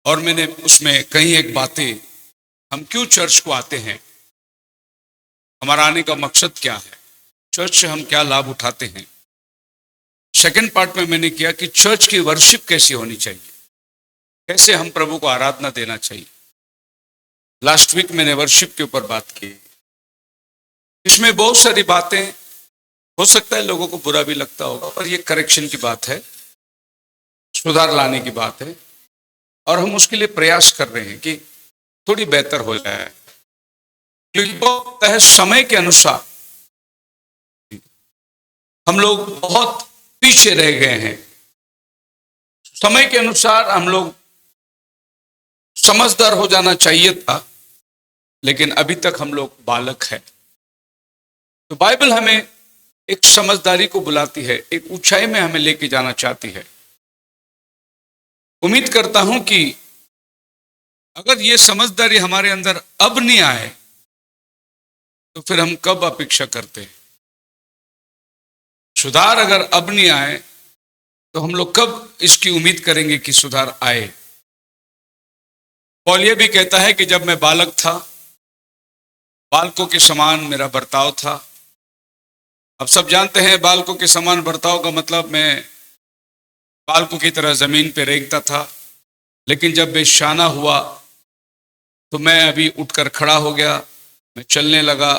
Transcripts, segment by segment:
और मैंने उसमें कई एक बातें, हम क्यों चर्च को आते हैं, हमारा आने का मकसद क्या है, चर्च से हम क्या लाभ उठाते हैं। सेकंड पार्ट में मैंने किया कि चर्च की वर्शिप कैसी होनी चाहिए, कैसे हम प्रभु को आराधना देना चाहिए। लास्ट वीक मैंने वर्शिप के ऊपर बात की। इसमें बहुत सारी बातें, हो सकता है लोगों को बुरा भी लगता होगा, पर ये करेक्शन की बात है, सुधार लाने की बात है, और हम उसके लिए प्रयास कर रहे हैं कि थोड़ी बेहतर हो जाए। क्योंकि बहुत है समय के अनुसार हम लोग बहुत पीछे रह गए हैं। समय के अनुसार हम लोग समझदार हो जाना चाहिए था, लेकिन अभी तक हम लोग बालक हैं। तो बाइबल हमें एक समझदारी को बुलाती है, एक ऊंचाई में हमें लेके जाना चाहती है। उम्मीद करता हूं कि अगर ये समझदारी हमारे अंदर अब नहीं आए तो फिर हम कब अपेक्षा करते हैं। सुधार अगर अब नहीं आए तो हम लोग कब इसकी उम्मीद करेंगे कि सुधार आए। पौल ये भी कहता है कि जब मैं बालक था, बालकों के समान मेरा बर्ताव था। अब सब जानते हैं बालकों के समान बर्ताव का मतलब, मैं बालकों की तरह जमीन पे रेंगता था, लेकिन जब मैं शाना हुआ तो मैं अभी उठकर खड़ा हो गया, मैं चलने लगा।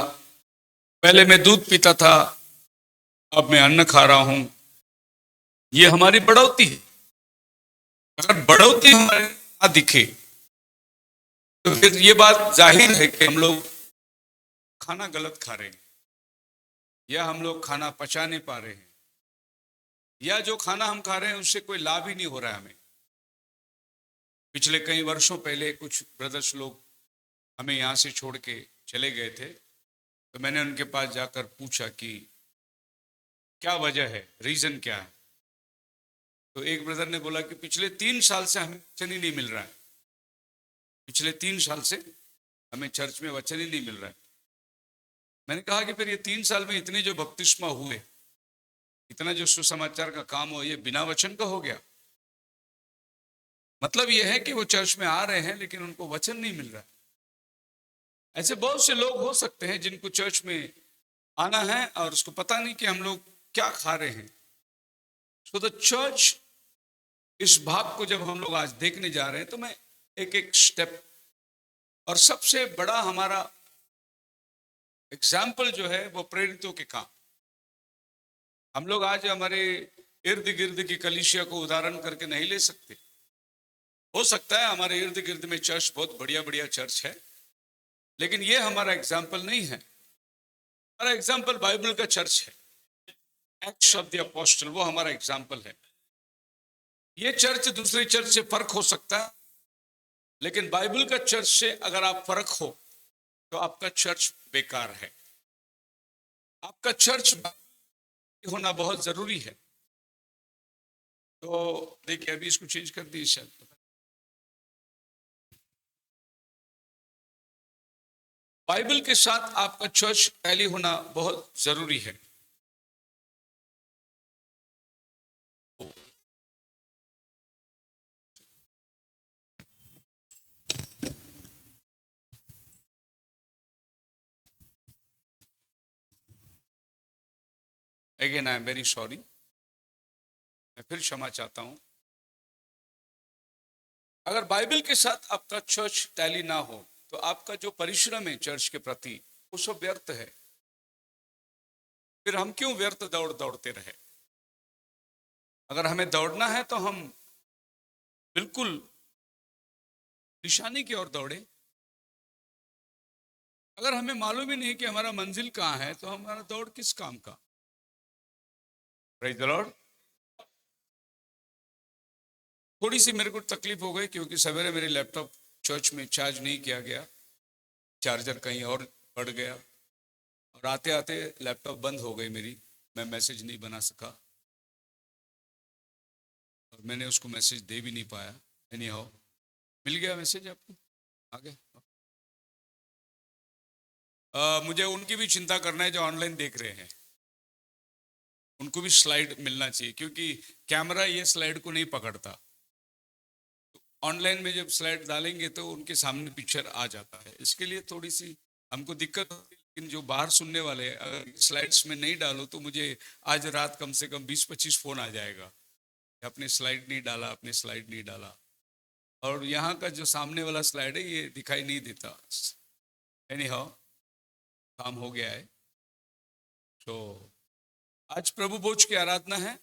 पहले मैं दूध पीता था, अब मैं अन्न खा रहा हूं। ये हमारी बढ़ोतरी है। अगर बढ़ोतरी हमारे ना दिखे तो फिर ये बात जाहिर है कि हम लोग खाना गलत खा रहे हैं, या हम लोग खाना पचा नहीं पा रहे हैं, या जो खाना हम खा रहे हैं उससे कोई लाभ ही नहीं हो रहा है हमें। पिछले कई वर्षों पहले कुछ ब्रदर्स लोग हमें यहाँ से छोड़ के चले गए थे, तो मैंने उनके पास जाकर पूछा कि क्या वजह है, रीजन क्या है। तो एक ब्रदर ने बोला कि पिछले 3 साल से हमें वचन ही नहीं मिल रहा है, पिछले 3 साल से हमें चर्च में वचन ही नहीं मिल रहा है। मैंने कहा कि फिर ये 3 साल में इतने जो बपतिस्मा हुए, इतना जो सुसमाचार का काम हो, ये बिना वचन का हो गया। मतलब ये है कि वो चर्च में आ रहे हैं लेकिन उनको वचन नहीं मिल रहा है। ऐसे बहुत से लोग हो सकते हैं जिनको चर्च में आना है और उसको पता नहीं कि हम लोग क्या खा रहे हैं। सो द चर्च, इस भाग को जब हम लोग आज देखने जा रहे हैं तो मैं एक एक स्टेप, और सबसे बड़ा हमारा एग्जाम्पल जो है वो प्रेरितों के काम। हम लोग आज हमारे इर्द गिर्द की कलीसिया को उदाहरण करके नहीं ले सकते। हो सकता है हमारे इर्द गिर्द में चर्च बहुत बढ़िया बढ़िया चर्च है, लेकिन ये हमारा एग्जाम्पल नहीं है। हमारा एग्जाम्पल बाइबल का चर्च है, एक्ट्स ऑफ द अपोस्टल, वो हमारा एग्जाम्पल है। ये चर्च दूसरे चर्च से फर्क हो सकता है, लेकिन बाइबल का चर्च से अगर आप फर्क हो तो आपका चर्च बेकार है। आपका चर्च होना बहुत जरूरी है। तो देखिए अभी इसको चेंज कर दी शायद। बाइबल के साथ आपका चर्च टैली होना बहुत जरूरी है। Again I am very sorry, मैं फिर क्षमा चाहता हूं। अगर बाइबल के साथ आपका चर्च टैली ना हो तो आपका जो परिश्रम है चर्च के प्रति वो सब व्यर्थ है। फिर हम क्यों व्यर्थ दौड़ते रहे। अगर हमें दौड़ना है तो हम बिल्कुल निशाने की ओर दौड़े। अगर हमें मालूम ही नहीं कि हमारा मंजिल कहाँ है तो हमारा दौड़ किस काम का। Praise the Lord. थोड़ी सी मेरे को तकलीफ हो गई क्योंकि सवेरे मेरे लैपटॉप चर्च में चार्ज नहीं किया गया, चार्जर कहीं और पड़ गया, और आते आते लैपटॉप बंद हो गई मेरी, मैं मैसेज नहीं बना सका और मैंने उसको मैसेज दे भी नहीं पाया। एनी हाउ, मिल गया मैसेज आपको, आ गया। मुझे उनकी भी चिंता करना है जो ऑनलाइन देख रहे हैं, उनको भी स्लाइड मिलना चाहिए, क्योंकि कैमरा ये स्लाइड को नहीं पकड़ता। ऑनलाइन में जब स्लाइड डालेंगे तो उनके सामने पिक्चर आ जाता है, इसके लिए थोड़ी सी हमको दिक्कत होती है। लेकिन जो बाहर सुनने वाले हैं, अगर स्लाइड्स में नहीं डालो तो मुझे आज रात कम से कम 20-25 फोन आ जाएगा, आपने स्लाइड नहीं डाला, आपने स्लाइड नहीं डाला। और यहाँ का जो सामने वाला स्लाइड है ये दिखाई नहीं देता। एनी हाउ, काम हो गया है। तो आज प्रभु भोज की आराधना है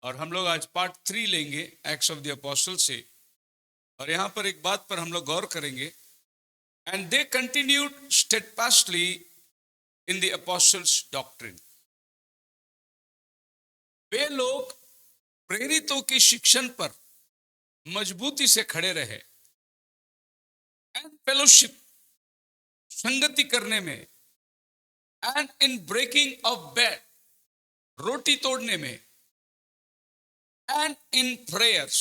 और हम लोग आज पार्ट 3 लेंगे एक्ट्स ऑफ द अपोस्टल से। और यहाँ पर एक बात पर हम लोग गौर करेंगे, and they continued steadfastly in the apostles doctrine. वे लोग प्रेरितों की शिक्षण पर मजबूती से खड़े रहे, एंड फेलोशिप, संगति करने में, and in breaking of bread, रोटी तोड़ने में, एंड इन प्रेयर्स,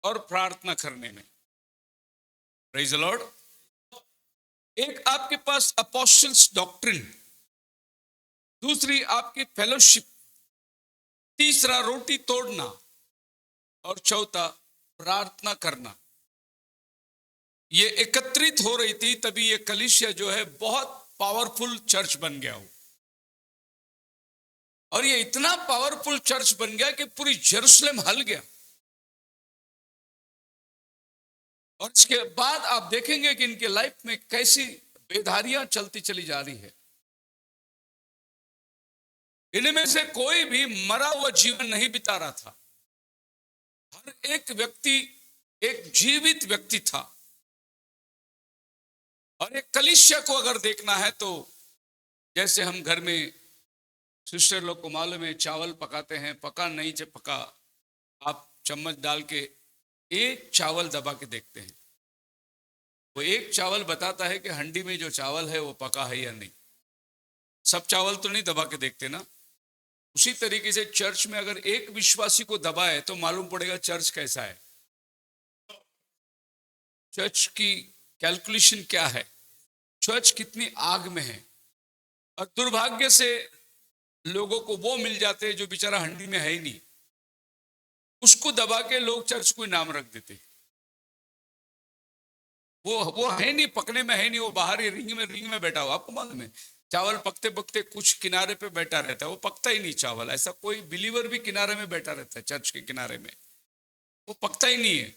और प्रार्थना करने में। Praise the Lord. एक आपके पास अपोस्टल्स डॉक्ट्रिन, दूसरी आपकी फेलोशिप, तीसरा रोटी तोड़ना, और चौथा प्रार्थना करना। ये एकत्रित हो रही थी, तभी ये कलीसिया जो है बहुत पावरफुल चर्च बन गया हो। और ये इतना पावरफुल चर्च बन गया कि पूरी जेरूसलम हल गया। और इसके बाद आप देखेंगे कि इनके लाइफ में कैसी बेधारियां चलती चली जा रही है। इनमें से कोई भी मरा हुआ जीवन नहीं बिता रहा था, हर एक व्यक्ति एक जीवित व्यक्ति था। और एक कलीसिया को अगर देखना है तो जैसे हम घर में सिस्टर लोग को मालूम है, चावल पकाते हैं, पका नहीं चे पका, आप चम्मच डाल के एक चावल दबा के देखते हैं, वो एक चावल बताता है कि हंडी में जो चावल है वो पका है या नहीं। सब चावल तो नहीं दबा के देखते ना। उसी तरीके से चर्च में अगर एक विश्वासी को दबाए तो मालूम पड़ेगा चर्च कैसा है, चर्च की कैलकुलेशन क्या है, चर्च कितनी आग में है। और दुर्भाग्य से लोगों को वो मिल जाते हैं जो बेचारा हंडी में है ही नहीं, उसको दबा के लोग चर्च को नाम रख देते। वो है नहीं, पकने में है नहीं, वो बाहर ही रिंग में बैठा हुआ। आपको मालूम है चावल पकते पकते कुछ किनारे पे बैठा रहता है, वो पकता ही नहीं चावल। ऐसा कोई बिलीवर भी किनारे में बैठा रहता है, चर्च के किनारे में, वो पकता ही नहीं है।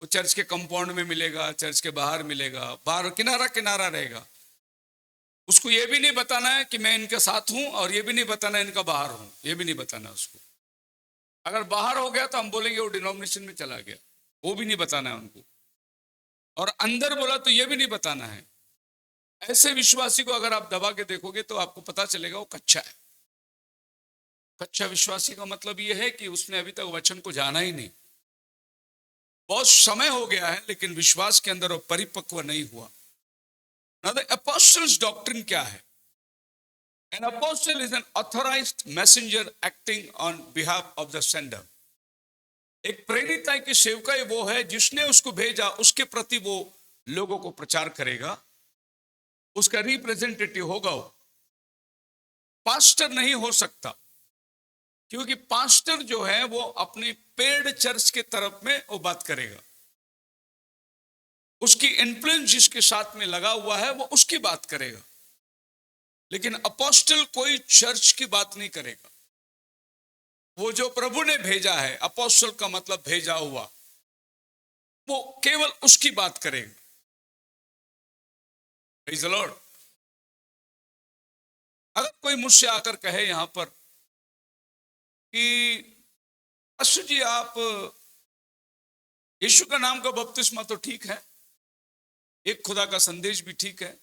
वो चर्च के कंपाउंड में मिलेगा, चर्च के बाहर मिलेगा, बाहर किनारा किनारा रहेगा। उसको ये भी नहीं बताना है कि मैं इनके साथ हूं, और ये भी नहीं बताना इनका बाहर हूं, ये भी नहीं बताना उसको। अगर बाहर हो गया तो हम बोलेंगे वो डिनोमिनेशन में चला गया, वो भी नहीं बताना है उनको। और अंदर बोला तो ये भी नहीं बताना है। ऐसे विश्वासी को अगर आप दबा के देखोगे तो आपको पता चलेगा वो कच्चा है। कच्चा विश्वासी का मतलब ये है कि उसने अभी तक वचन को जाना ही नहीं, बहुत समय हो गया है लेकिन विश्वास के अंदर वो परिपक्व नहीं हुआ। Now the apostles doctrine क्या है? An apostle is an authorized messenger acting on behalf of the sender. एक प्रेरित की सेवकाई वो है जिसने उसको भेजा, उसके प्रति वो लोगों को प्रचार करेगा, उसका रिप्रेजेंटेटिव होगा। वो पास्टर नहीं हो सकता, क्योंकि पास्टर जो है वो अपनी पेड चर्च के तरफ में वो बात करेगा। उसकी इन्फ्लुएंस जिसके साथ में लगा हुआ है वो उसकी बात करेगा। लेकिन अपोस्टल कोई चर्च की बात नहीं करेगा। वो जो प्रभु ने भेजा है, अपोस्टल का मतलब भेजा हुआ, वो केवल उसकी बात करेगा। Praise the Lord. अगर कोई मुझसे आकर कहे यहां पर कि अशु जी आप यीशु का नाम का बपतिस्मा तो ठीक है, एक खुदा का संदेश भी ठीक है,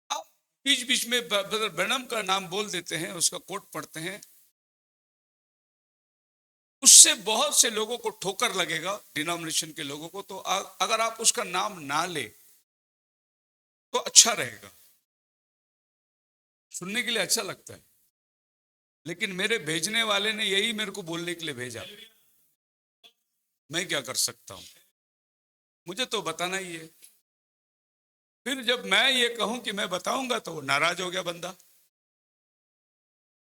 आप बीच बीच में ब्रदर ब्रैनम का नाम बोल देते हैं, उसका कोट पढ़ते हैं, उससे बहुत से लोगों को ठोकर लगेगा, डिनोमिनेशन के लोगों को। तो अगर आप उसका नाम ना ले तो अच्छा रहेगा, सुनने के लिए अच्छा लगता है। लेकिन मेरे भेजने वाले ने यही मेरे को बोलने के लिए भेजा, मैं क्या कर सकता हूं, मुझे तो बताना ही है। फिर जब मैं ये कहूं कि मैं बताऊंगा तो वो नाराज हो गया बंदा।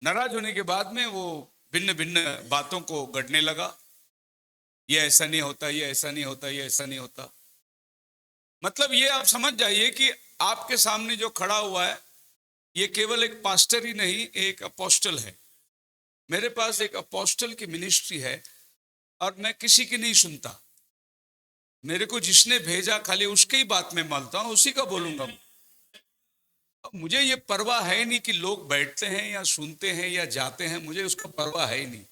नाराज होने के बाद में वो भिन्न भिन्न बातों को गढ़ने लगा। ये ऐसा नहीं होता, ये ऐसा नहीं होता, ये ऐसा नहीं होता। मतलब ये आप समझ जाइए कि आपके सामने जो खड़ा हुआ है ये केवल एक पास्टर ही नहीं, एक अपोस्टल है। मेरे पास एक अपोस्टल की मिनिस्ट्री है और मैं किसी की नहीं सुनता। मेरे को जिसने भेजा खाली उसकी ही बात में मानता हूं, उसी का बोलूंगा। मुझे ये परवाह है नहीं कि लोग बैठते हैं या सुनते हैं या जाते हैं, मुझे उसका परवाह है ही नहीं।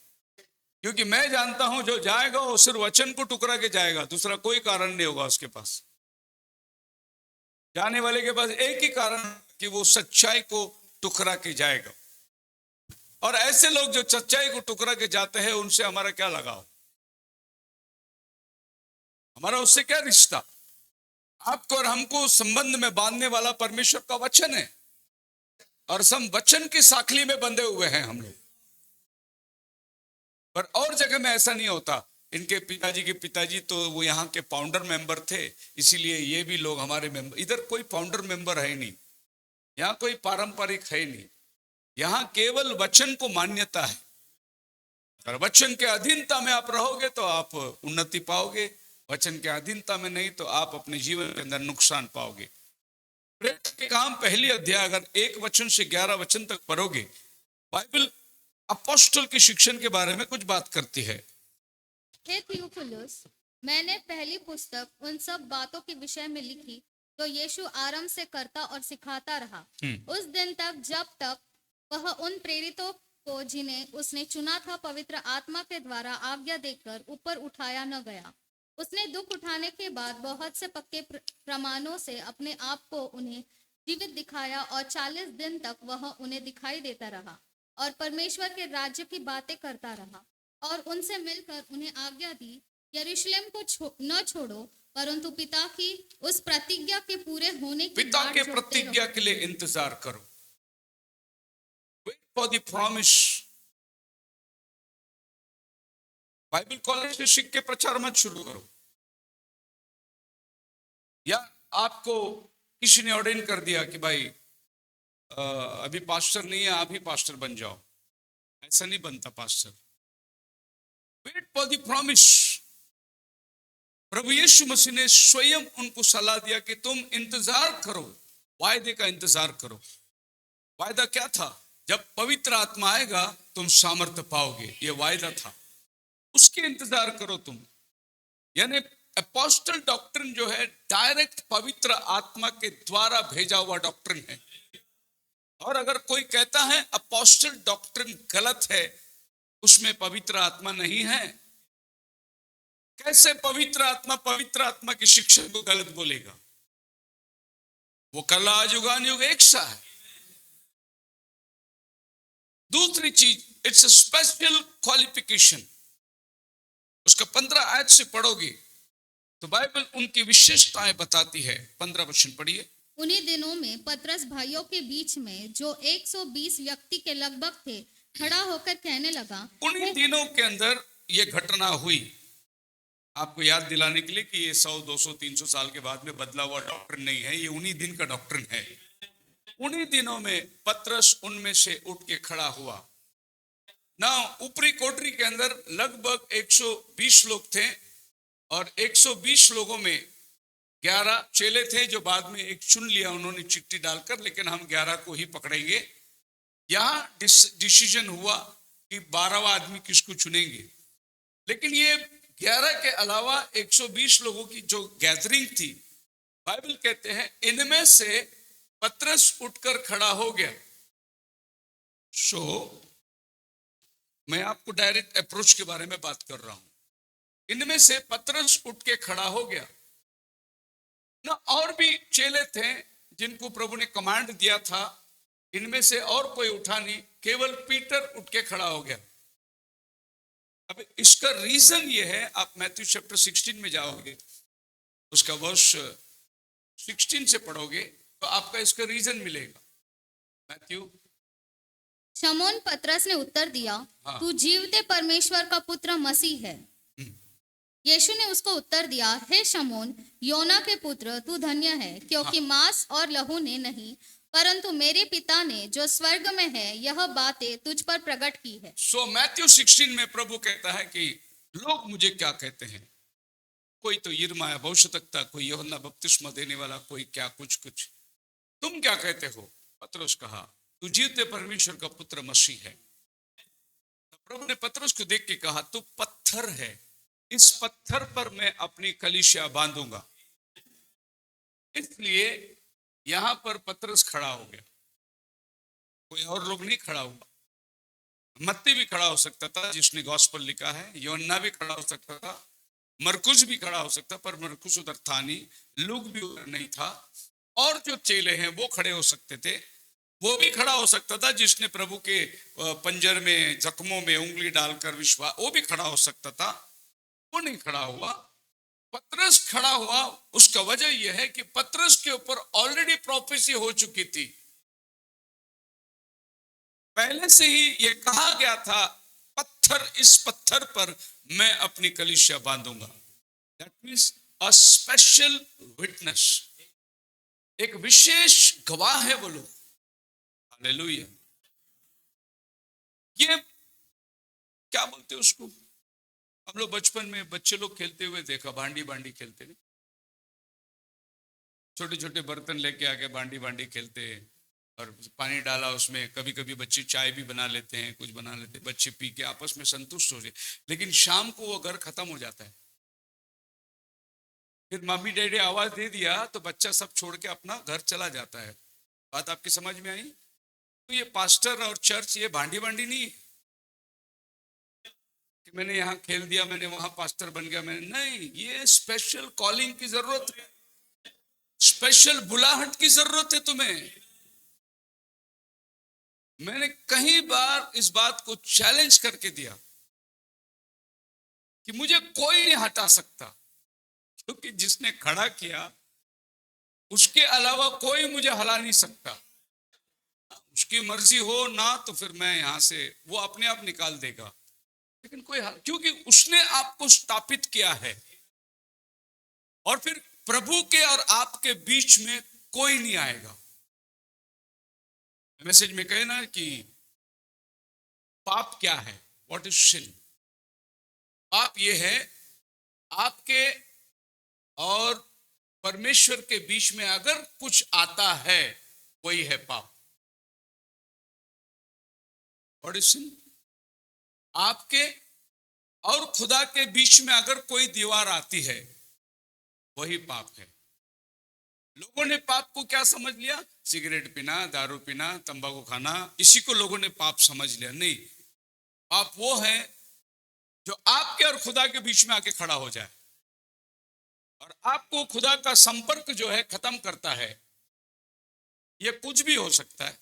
क्योंकि मैं जानता हूं जो जाएगा वो सिर्फ वचन को टुकरा के जाएगा, दूसरा कोई कारण नहीं होगा उसके पास। जाने वाले के पास एक ही कारण कि वो सच्चाई को टुकरा के जाएगा। और ऐसे लोग जो सच्चाई को टुकरा के जाते हैं उनसे हमारा क्या लगाव, हमारा उससे क्या रिश्ता? आपको और हमको संबंध में बांधने वाला परमेश्वर का वचन है और सब वचन की साखली में बंधे हुए हैं हम लोग। पर और जगह में ऐसा नहीं होता। इनके पिताजी के पिताजी तो वो यहाँ के फाउंडर मेंबर थे, इसीलिए ये भी लोग हमारे मेंबर। इधर कोई फाउंडर मेंबर है नहीं, यहाँ कोई पारंपरिक है नहीं, यहाँ केवल वचन को मान्यता है। और वचन के अधीनता में आप रहोगे तो आप उन्नति पाओगे, वचन के अधीनता में नहीं तो आप अपने जीवन के अंदर नुकसान पाओगे। प्रेरित के काम पहली अध्याय अगर 1 वचन से 11 वचन तक पढ़ोगे, बाइबल अपोस्टल के शिक्षण के बारे में कुछ बात करती है। हे थियोफिलुस, मैंने पहली पुस्तक उन सब बातों के विषय में लिखी जो यीशु आरंभ से करता और सिखाता रहा, उस दिन तक जब तक वह उन प्रेरितों को जिन्हें उसने चुना था पवित्र आत्मा के द्वारा आज्ञा देकर ऊपर उठाया न गया। उसने दुख उठाने के बाद बहुत से पक्के प्रमाणों से अपने आप को उन्हें जीवित दिखाया और 40 दिन तक वह उन्हें दिखाई देता रहा और परमेश्वर के राज्य की बातें करता रहा और उनसे मिलकर उन्हें आज्ञा दी, यरूशलेम को न छोड़ो परंतु पिता की उस प्रतिज्ञा के पूरे होने की पिता के प्रतिज्ञा के लिए इंतजार करो। Wait for the promise. Bible college से सीख के प्रचार मत शुरू करो, या आपको किसी ने ऑर्डेन कर दिया कि भाई अभी पास्टर नहीं है, आप ही पास्टर बन जाओ। ऐसा नहीं बनता pastor. Wait for the promise. प्रभु यीशु मसीह ने स्वयं उनको सलाह दिया कि तुम इंतजार करो, वायदे का इंतजार करो। वायदा क्या था? जब पवित्र आत्मा आएगा तुम सामर्थ्य पाओगे, ये वायदा था, उसके इंतजार करो तुम। यानी अपोस्टल डॉक्ट्रिन जो है डायरेक्ट पवित्र आत्मा के द्वारा भेजा हुआ डॉक्ट्रिन है। और अगर कोई कहता है अपोस्टल डॉक्ट्रिन गलत है, उसमें पवित्र आत्मा नहीं है, कैसे पवित्र आत्मा की शिक्षा को गलत बोलेगा? वो कल आज युगान युग एक सा है। दूसरी चीज, इट्स अ स्पेशल क्वालिफिकेशन। उसका 15 आयत से पढ़ोगे तो बाइबल उनकी विशेषताएं बताती है। 15 वचन पढ़िए। उन्हीं दिनों में पतरस भाइयों के बीच में जो 120 व्यक्ति के लगभग थे खड़ा होकर कहने लगा। उन्हीं दिनों के अंदर ये घटना हुई। आपको याद दिलाने के लिए कि ये 100, 200, 300 साल के बाद में बदला हुआ डॉक्ट्रिन नहीं है, ये उन्हीं दिन का डॉक्ट्रिन है। उन्हीं दिनों में पतरस उनमें से उठ के खड़ा हुआ ना। ऊपरी कोठरी के अंदर लगभग 120 लोग थे और 120 लोगों में 11 चेले थे जो बाद में एक चुन लिया उन्होंने चिट्ठी डालकर, लेकिन हम 11 को ही पकड़ेंगे। यहां डिसीजन हुआ कि 12वां आदमी किसको चुनेंगे। लेकिन ये 11 के अलावा 120 लोगों की जो गैदरिंग थी, बाइबल कहते हैं इनमें से पतरस उठकर खड़ा हो गया। मैं आपको डायरेक्ट अप्रोच के बारे में बात कर रहा हूं। इनमें से पतरस उठ के खड़ा हो गया ना। और भी चेले थे जिनको प्रभु ने कमांड दिया था, इनमें से और कोई उठा नहीं, केवल पीटर उठ के खड़ा हो गया। अब इसका रीजन ये है, आप मैथ्यू चैप्टर 16 में जाओगे, उसका वर्ष 16 से पढ़ोगे तो आपका इसका रीजन मिलेगा। मैथ्यू। शमौन पतरस ने उत्तर दिया, हाँ। तू जीवते परमेश्वर का पुत्र मसीह है। यीशु ने उसको उत्तर दिया, हे शमौन योना के पुत्र, तू धन्य है, क्योंकि मांस और लहू ने नहीं परंतु मेरे पिता ने जो स्वर्ग में है यह बातें तुझ पर प्रकट की है। मैथ्यू 16 में प्रभु कहता है कि लोग मुझे क्या कहते हैं? कोई तो यिर्मयाह भविष्यद्वक्ता, कोई यूहन्ना बपतिस्मा देने वाला, कोई क्या कुछ कुछ। तुम क्या कहते हो? पतरस कहा, तू जीवते परमेश्वर का पुत्र मसीह है। प्रभु ने पतरस को देख के कहा, तू पत्थर है, इस पत्थर पर मैं अपनी कलीसिया बांधूंगा। इसलिए यहां पर पतरस खड़ा हो गया, कोई और लोग नहीं खड़ा हुआ। मत्ती भी खड़ा हो सकता था जिसने गॉस्पेल लिखा है, यूहन्ना भी खड़ा हो सकता था, मरकुस भी खड़ा हो सकता, पर मरकुस उधर था नहीं, लूक भी उधर नहीं था। और जो चेले हैं वो खड़े हो सकते थे, वो भी खड़ा हो सकता था जिसने प्रभु के पंजर में जख्मों में उंगली डालकर विश्वास, वो भी खड़ा हो सकता था। वो नहीं खड़ा हुआ, पतरस खड़ा हुआ। उसका वजह यह है कि पतरस के ऊपर ऑलरेडी प्रोफेसी हो चुकी थी, पहले से ही यह कहा गया था, पत्थर, इस पत्थर पर मैं अपनी कलीसिया बांधूंगा। That means a special witness, एक विशेष गवाह है वो लोग। हालेलुया। ये क्या बोलते हैं उसको, हम लोग बचपन में बच्चे लोग खेलते हुए देखा, बांडी बांडी खेलते हैं, छोटे छोटे बर्तन लेके आके बांडी बांडी खेलते हैं, और पानी डाला उसमें, कभी कभी बच्चे चाय भी बना लेते हैं, कुछ बना लेते हैं, बच्चे पी के आपस में संतुष्ट हो जाए। लेकिन शाम को वो घर खत्म हो जाता है, फिर मम्मी डैडी आवाज दे दिया तो बच्चा सब छोड़ के अपना घर चला जाता है। बात आपकी समझ में आई? तो ये पास्टर और चर्च ये बांडी बांडी नहीं है कि मैंने यहाँ खेल दिया, मैंने वहां पास्टर बन गया, मैंने नहीं। ये स्पेशल कॉलिंग की जरूरत है, स्पेशल बुलाहट की जरूरत है तुम्हें। मैंने कई बार इस बात को चैलेंज करके दिया कि मुझे कोई नहीं हटा सकता, क्योंकि जिसने खड़ा किया उसके अलावा कोई मुझे हला नहीं सकता। उसकी मर्जी हो ना तो फिर मैं यहां से, वो अपने आप निकाल देगा, लेकिन कोई क्योंकि उसने आपको स्थापित किया है। और फिर प्रभु के और आपके बीच में कोई नहीं आएगा। मैसेज में कहे ना कि पाप क्या है, व्हाट इज सिन। पाप ये है, आपके और परमेश्वर के बीच में अगर कुछ आता है, वही है पाप। व्हाट इज सिन, आपके और खुदा के बीच में अगर कोई दीवार आती है, वही पाप है। लोगों ने पाप को क्या समझ लिया? सिगरेट पीना, दारू पीना, तंबाकू खाना, इसी को लोगों ने पाप समझ लिया। नहीं, पाप वो है जो आपके और खुदा के बीच में आके खड़ा हो जाए और आपको खुदा का संपर्क जो है खत्म करता है। ये कुछ भी हो सकता है,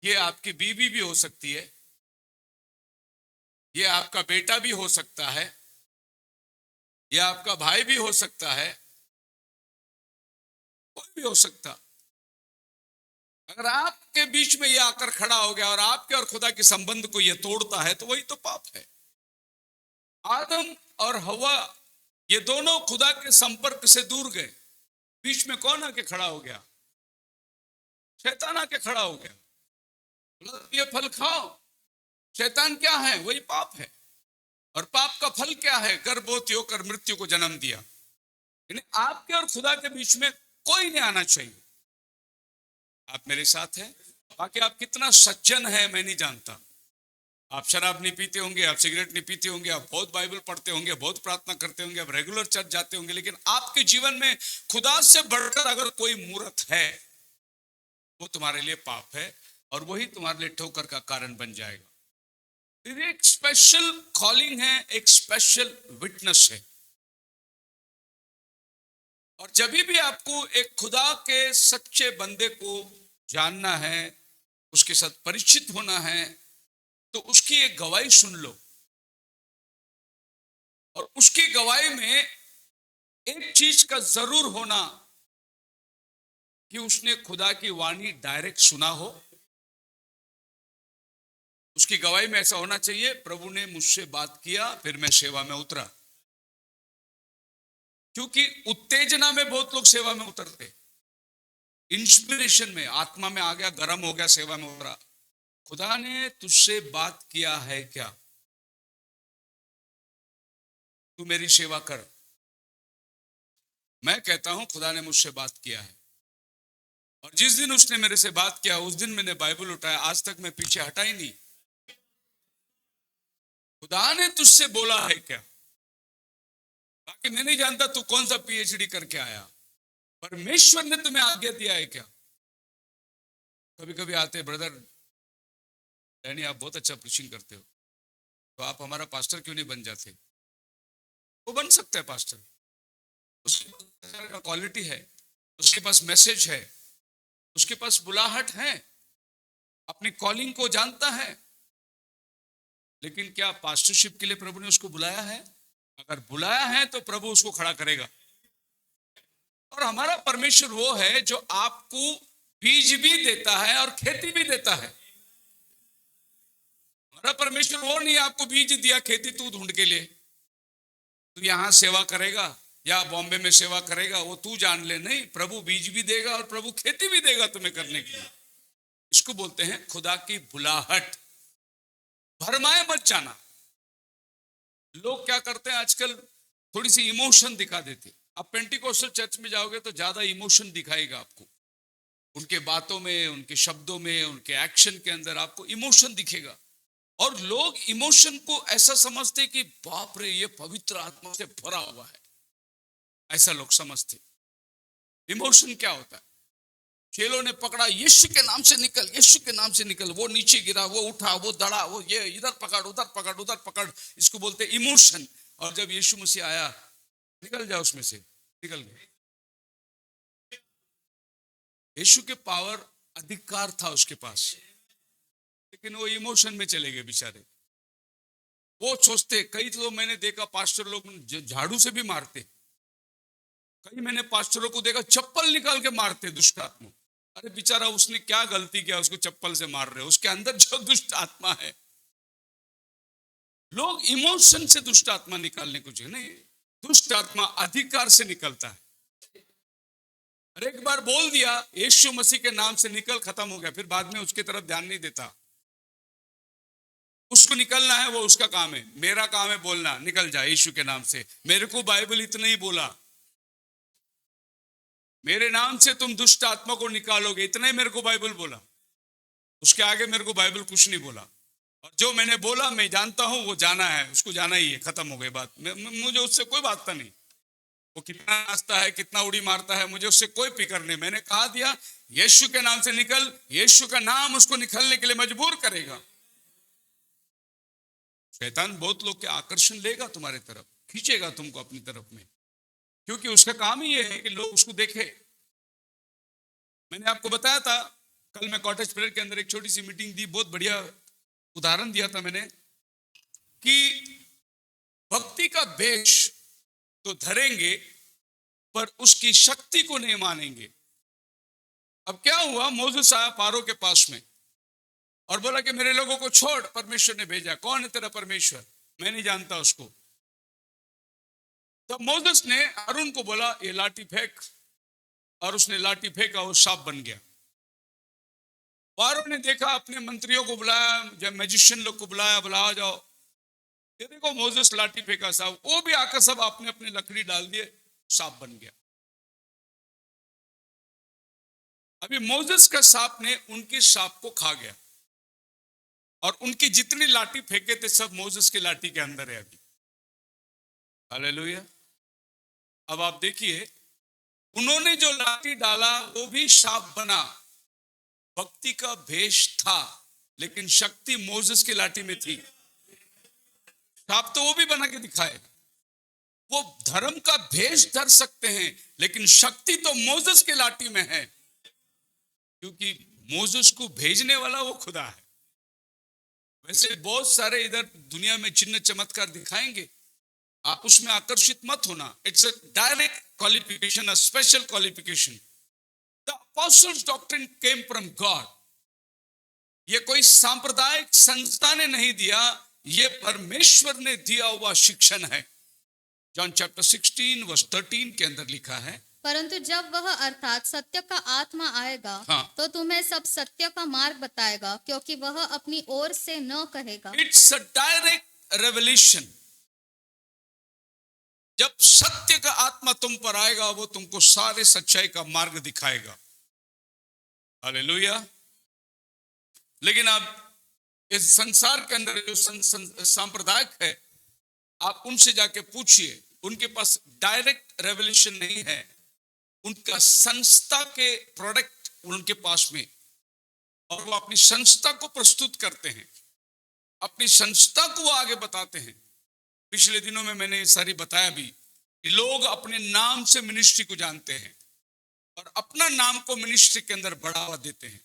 ये आपकी बीवी भी हो सकती है, ये आपका बेटा भी हो सकता है, ये आपका भाई भी हो सकता है, कोई भी हो सकता। अगर आपके बीच में ये आकर खड़ा हो गया और आपके और खुदा के संबंध को ये तोड़ता है, तो वही तो पाप है। आदम और हवा ये दोनों खुदा के संपर्क से दूर गए, बीच में कौन आके खड़ा हो गया? शैतान आके खड़ा हो गया। ये फल खाओ, शैतान क्या है? वही पाप है। और पाप का फल क्या है? गर्भवती होकर मृत्यु को जन्म दिया। यानी आपके और खुदा के बीच में कोई नहीं आना चाहिए। आप मेरे साथ हैं? बाकी आप कितना सज्जन है मैं नहीं जानता। आप शराब नहीं पीते होंगे, आप सिगरेट नहीं पीते होंगे, आप बहुत बाइबल पढ़ते होंगे, बहुत प्रार्थना करते होंगे, आप रेगुलर चर्च जाते होंगे, लेकिन आपके जीवन में खुदा से बढ़कर अगर कोई मूर्त है, वो तुम्हारे लिए पाप है और वही तुम्हारे लिए ठोकर का कारण बन जाएगा। एक स्पेशल कॉलिंग है, एक स्पेशल विटनेस है। और जब भी आपको एक खुदा के सच्चे बंदे को जानना है, उसके साथ परिचित होना है, तो उसकी एक गवाही सुन लो। और उसकी गवाही में एक चीज का जरूर होना कि उसने खुदा की वाणी डायरेक्ट सुना हो। उसकी गवाही में ऐसा होना चाहिए, प्रभु ने मुझसे बात किया, फिर मैं सेवा में उतरा। क्योंकि उत्तेजना में बहुत लोग सेवा में उतरते, इंस्पिरेशन में, आत्मा में आ गया, गर्म हो गया, सेवा में उतरा। खुदा ने तुझसे बात किया है क्या? तू मेरी सेवा कर। मैं कहता हूं खुदा ने मुझसे बात किया है, और जिस दिन उसने मेरे से बात किया उस दिन मैंने बाइबल उठाया, आज तक मैं पीछे हटा ही नहीं। खुदा ने तुझसे बोला है क्या? बाकी मैं नहीं जानता तू कौन सा पीएचडी करके आया, परमेश्वर ने तुम्हें आज्ञा दिया है क्या? कभी कभी आते, ब्रदर डैनी आप बहुत अच्छा प्रीचिंग करते हो, तो आप हमारा पास्टर क्यों नहीं बन जाते? वो बन सकता है पास्टर, उसके पास क्वालिटी है, उसके पास मैसेज है, उसके पास बुलाहट है, अपनी कॉलिंग को जानता है। लेकिन क्या पास्टरशिप के लिए प्रभु ने उसको बुलाया है? अगर बुलाया है तो प्रभु उसको खड़ा करेगा। और हमारा परमेश्वर वो है जो आपको बीज भी देता है और खेती भी देता है। हमारा परमेश्वर वो नहीं आपको बीज दिया खेती तू ढूंढ के लिए, तू यहां सेवा करेगा या बॉम्बे में सेवा करेगा, वो तू जान ले। नहीं, प्रभु बीज भी देगा और प्रभु खेती भी देगा तुम्हें करने के लिए। इसको बोलते हैं खुदा की बुलाहट। भरमाए मत जाना। लोग क्या करते हैं आजकल, थोड़ी सी इमोशन दिखा देते। आप पेंटिकोस्टल चर्च में जाओगे तो ज्यादा इमोशन दिखाएगा आपको, उनके बातों में, उनके शब्दों में, उनके एक्शन के अंदर आपको इमोशन दिखेगा। और लोग इमोशन को ऐसा समझते कि बाप रे ये पवित्र आत्मा से भरा हुआ है, ऐसा लोग समझते। इमोशन क्या होता है? चेलों ने पकड़ा, यीशु के नाम से निकल, यीशु के नाम से निकल। वो नीचे गिरा, वो उठा, वो दड़ा, वो ये इधर पकड़, उधर पकड़, उधर पकड़। इसको बोलते इमोशन। और जब यीशु मसीह आया, निकल जा उसमें से, निकल गए। यीशु के पावर, अधिकार था उसके पास, लेकिन वो इमोशन में चले गए बेचारे। वो सोचते, कई तो मैंने देखा पास्टर लोग झाड़ू से भी मारते, कई मैंने पास्टरों को देखा चप्पल निकाल के मारते दुष्ट आत्मा। अरे बेचारा, उसने क्या गलती किया उसको चप्पल से मार रहे हो? उसके अंदर जो दुष्ट आत्मा है। लोग इमोशन से दुष्ट आत्मा निकालने को चाहिए, नहीं, दुष्ट आत्मा अधिकार से निकलता है। अरे एक बार बोल दिया यीशु मसीह के नाम से निकल, खत्म हो गया, फिर बाद में उसकी तरफ ध्यान नहीं देता। उसको निकलना है, वो उसका काम है। मेरा काम है बोलना, निकल जा यीशु के नाम से। मेरे को बाइबल इतना ही बोला, मेरे नाम से तुम दुष्ट आत्मा को निकालोगे, इतना ही मेरे को बाइबल बोला। उसके आगे मेरे को बाइबल कुछ नहीं बोला। और जो मैंने बोला मैं जानता हूं, वो जाना है, उसको जाना ही है, खत्म हो गई बात। मुझे उससे कोई बात नहीं, वो कितना नाचता है, कितना उड़ी मारता है, मुझे उससे कोई फिक्र नहीं। मैंने कहा दिया यीशु के नाम से निकल, यीशु का नाम उसको निकलने के लिए मजबूर करेगा। शैतान बहुत लोग के आकर्षण लेगा, तुम्हारे तरफ खींचेगा तुमको अपनी तरफ में, क्योंकि उसका काम ही ये है कि लोग उसको देखे। मैंने आपको बताया था कल, मैं कॉटेज प्रेयर के अंदर एक छोटी सी मीटिंग दी, बहुत बढ़िया उदाहरण दिया था मैंने कि भक्ति का भेष तो धरेंगे पर उसकी शक्ति को नहीं मानेंगे। अब क्या हुआ, मोसेस आया फारो के पास में और बोला कि मेरे लोगों को छोड़, परमेश्वर ने भेजा। कौन है तेरा परमेश्वर? मैं नहीं जानता उसको। तब मोसेस ने हारून को बोला ये लाठी फेंक, और उसने लाठी फेंका, वो सांप बन गया। फारो ने देखा, अपने मंत्रियों को बुलाया, जब मैजिशियन लोग को बुलाया, बुलाया जाओ, ये देखो मोसेस लाठी फेंका सांप, वो भी आकर सब आपने अपने लकड़ी डाल दिए, सांप बन गया। अभी मोसेस का सांप ने उनके सांप को खा गया, और उनकी जितनी लाठी फेंके थे सब मोसेस की लाठी के अंदर है अभी। हालेलुया। अब आप देखिए, उन्होंने जो लाठी डाला वो भी सांप बना। भक्ति का भेष था, लेकिन शक्ति मोसेस की लाठी में थी। सांप तो वो भी बना के दिखाए। वो धर्म का भेष धर सकते हैं, लेकिन शक्ति तो मोसेस की लाठी में है, क्योंकि मोसेस को भेजने वाला वो खुदा है। वैसे बहुत सारे इधर दुनिया में चिन्ह चमत्कार दिखाएंगे, आप उसमें आकर्षित मत होना। It's a direct qualification, a special qualification. The apostles doctrine came from God। ये कोई सांप्रदायिक संस्था ने नहीं दिया, ये परमेश्वर ने दिया हुआ शिक्षण है। जॉन चैप्टर 16 वर्स 13 के अंदर लिखा है, परंतु जब वह अर्थात सत्य का आत्मा आएगा, हाँ, तो तुम्हें सब सत्य का मार्ग बताएगा, क्योंकि वह अपनी ओर से न कहेगा। It's a direct revelation. जब सत्य का आत्मा तुम पर आएगा वो तुमको सारे सच्चाई का मार्ग दिखाएगा। हालेलुया। लेकिन आप इस संसार के अंदर जो सांप्रदायिक है, आप उनसे जाके पूछिए, उनके पास डायरेक्ट रेवलेशन नहीं है, उनका संस्था के प्रोडक्ट उनके पास में, और वो अपनी संस्था को प्रस्तुत करते हैं, अपनी संस्था को वो आगे बताते हैं। पिछले दिनों में मैंने ये सारी बताया भी कि लोग अपने नाम से मिनिस्ट्री को जानते हैं और अपना नाम को मिनिस्ट्री के अंदर बढ़ावा देते हैं,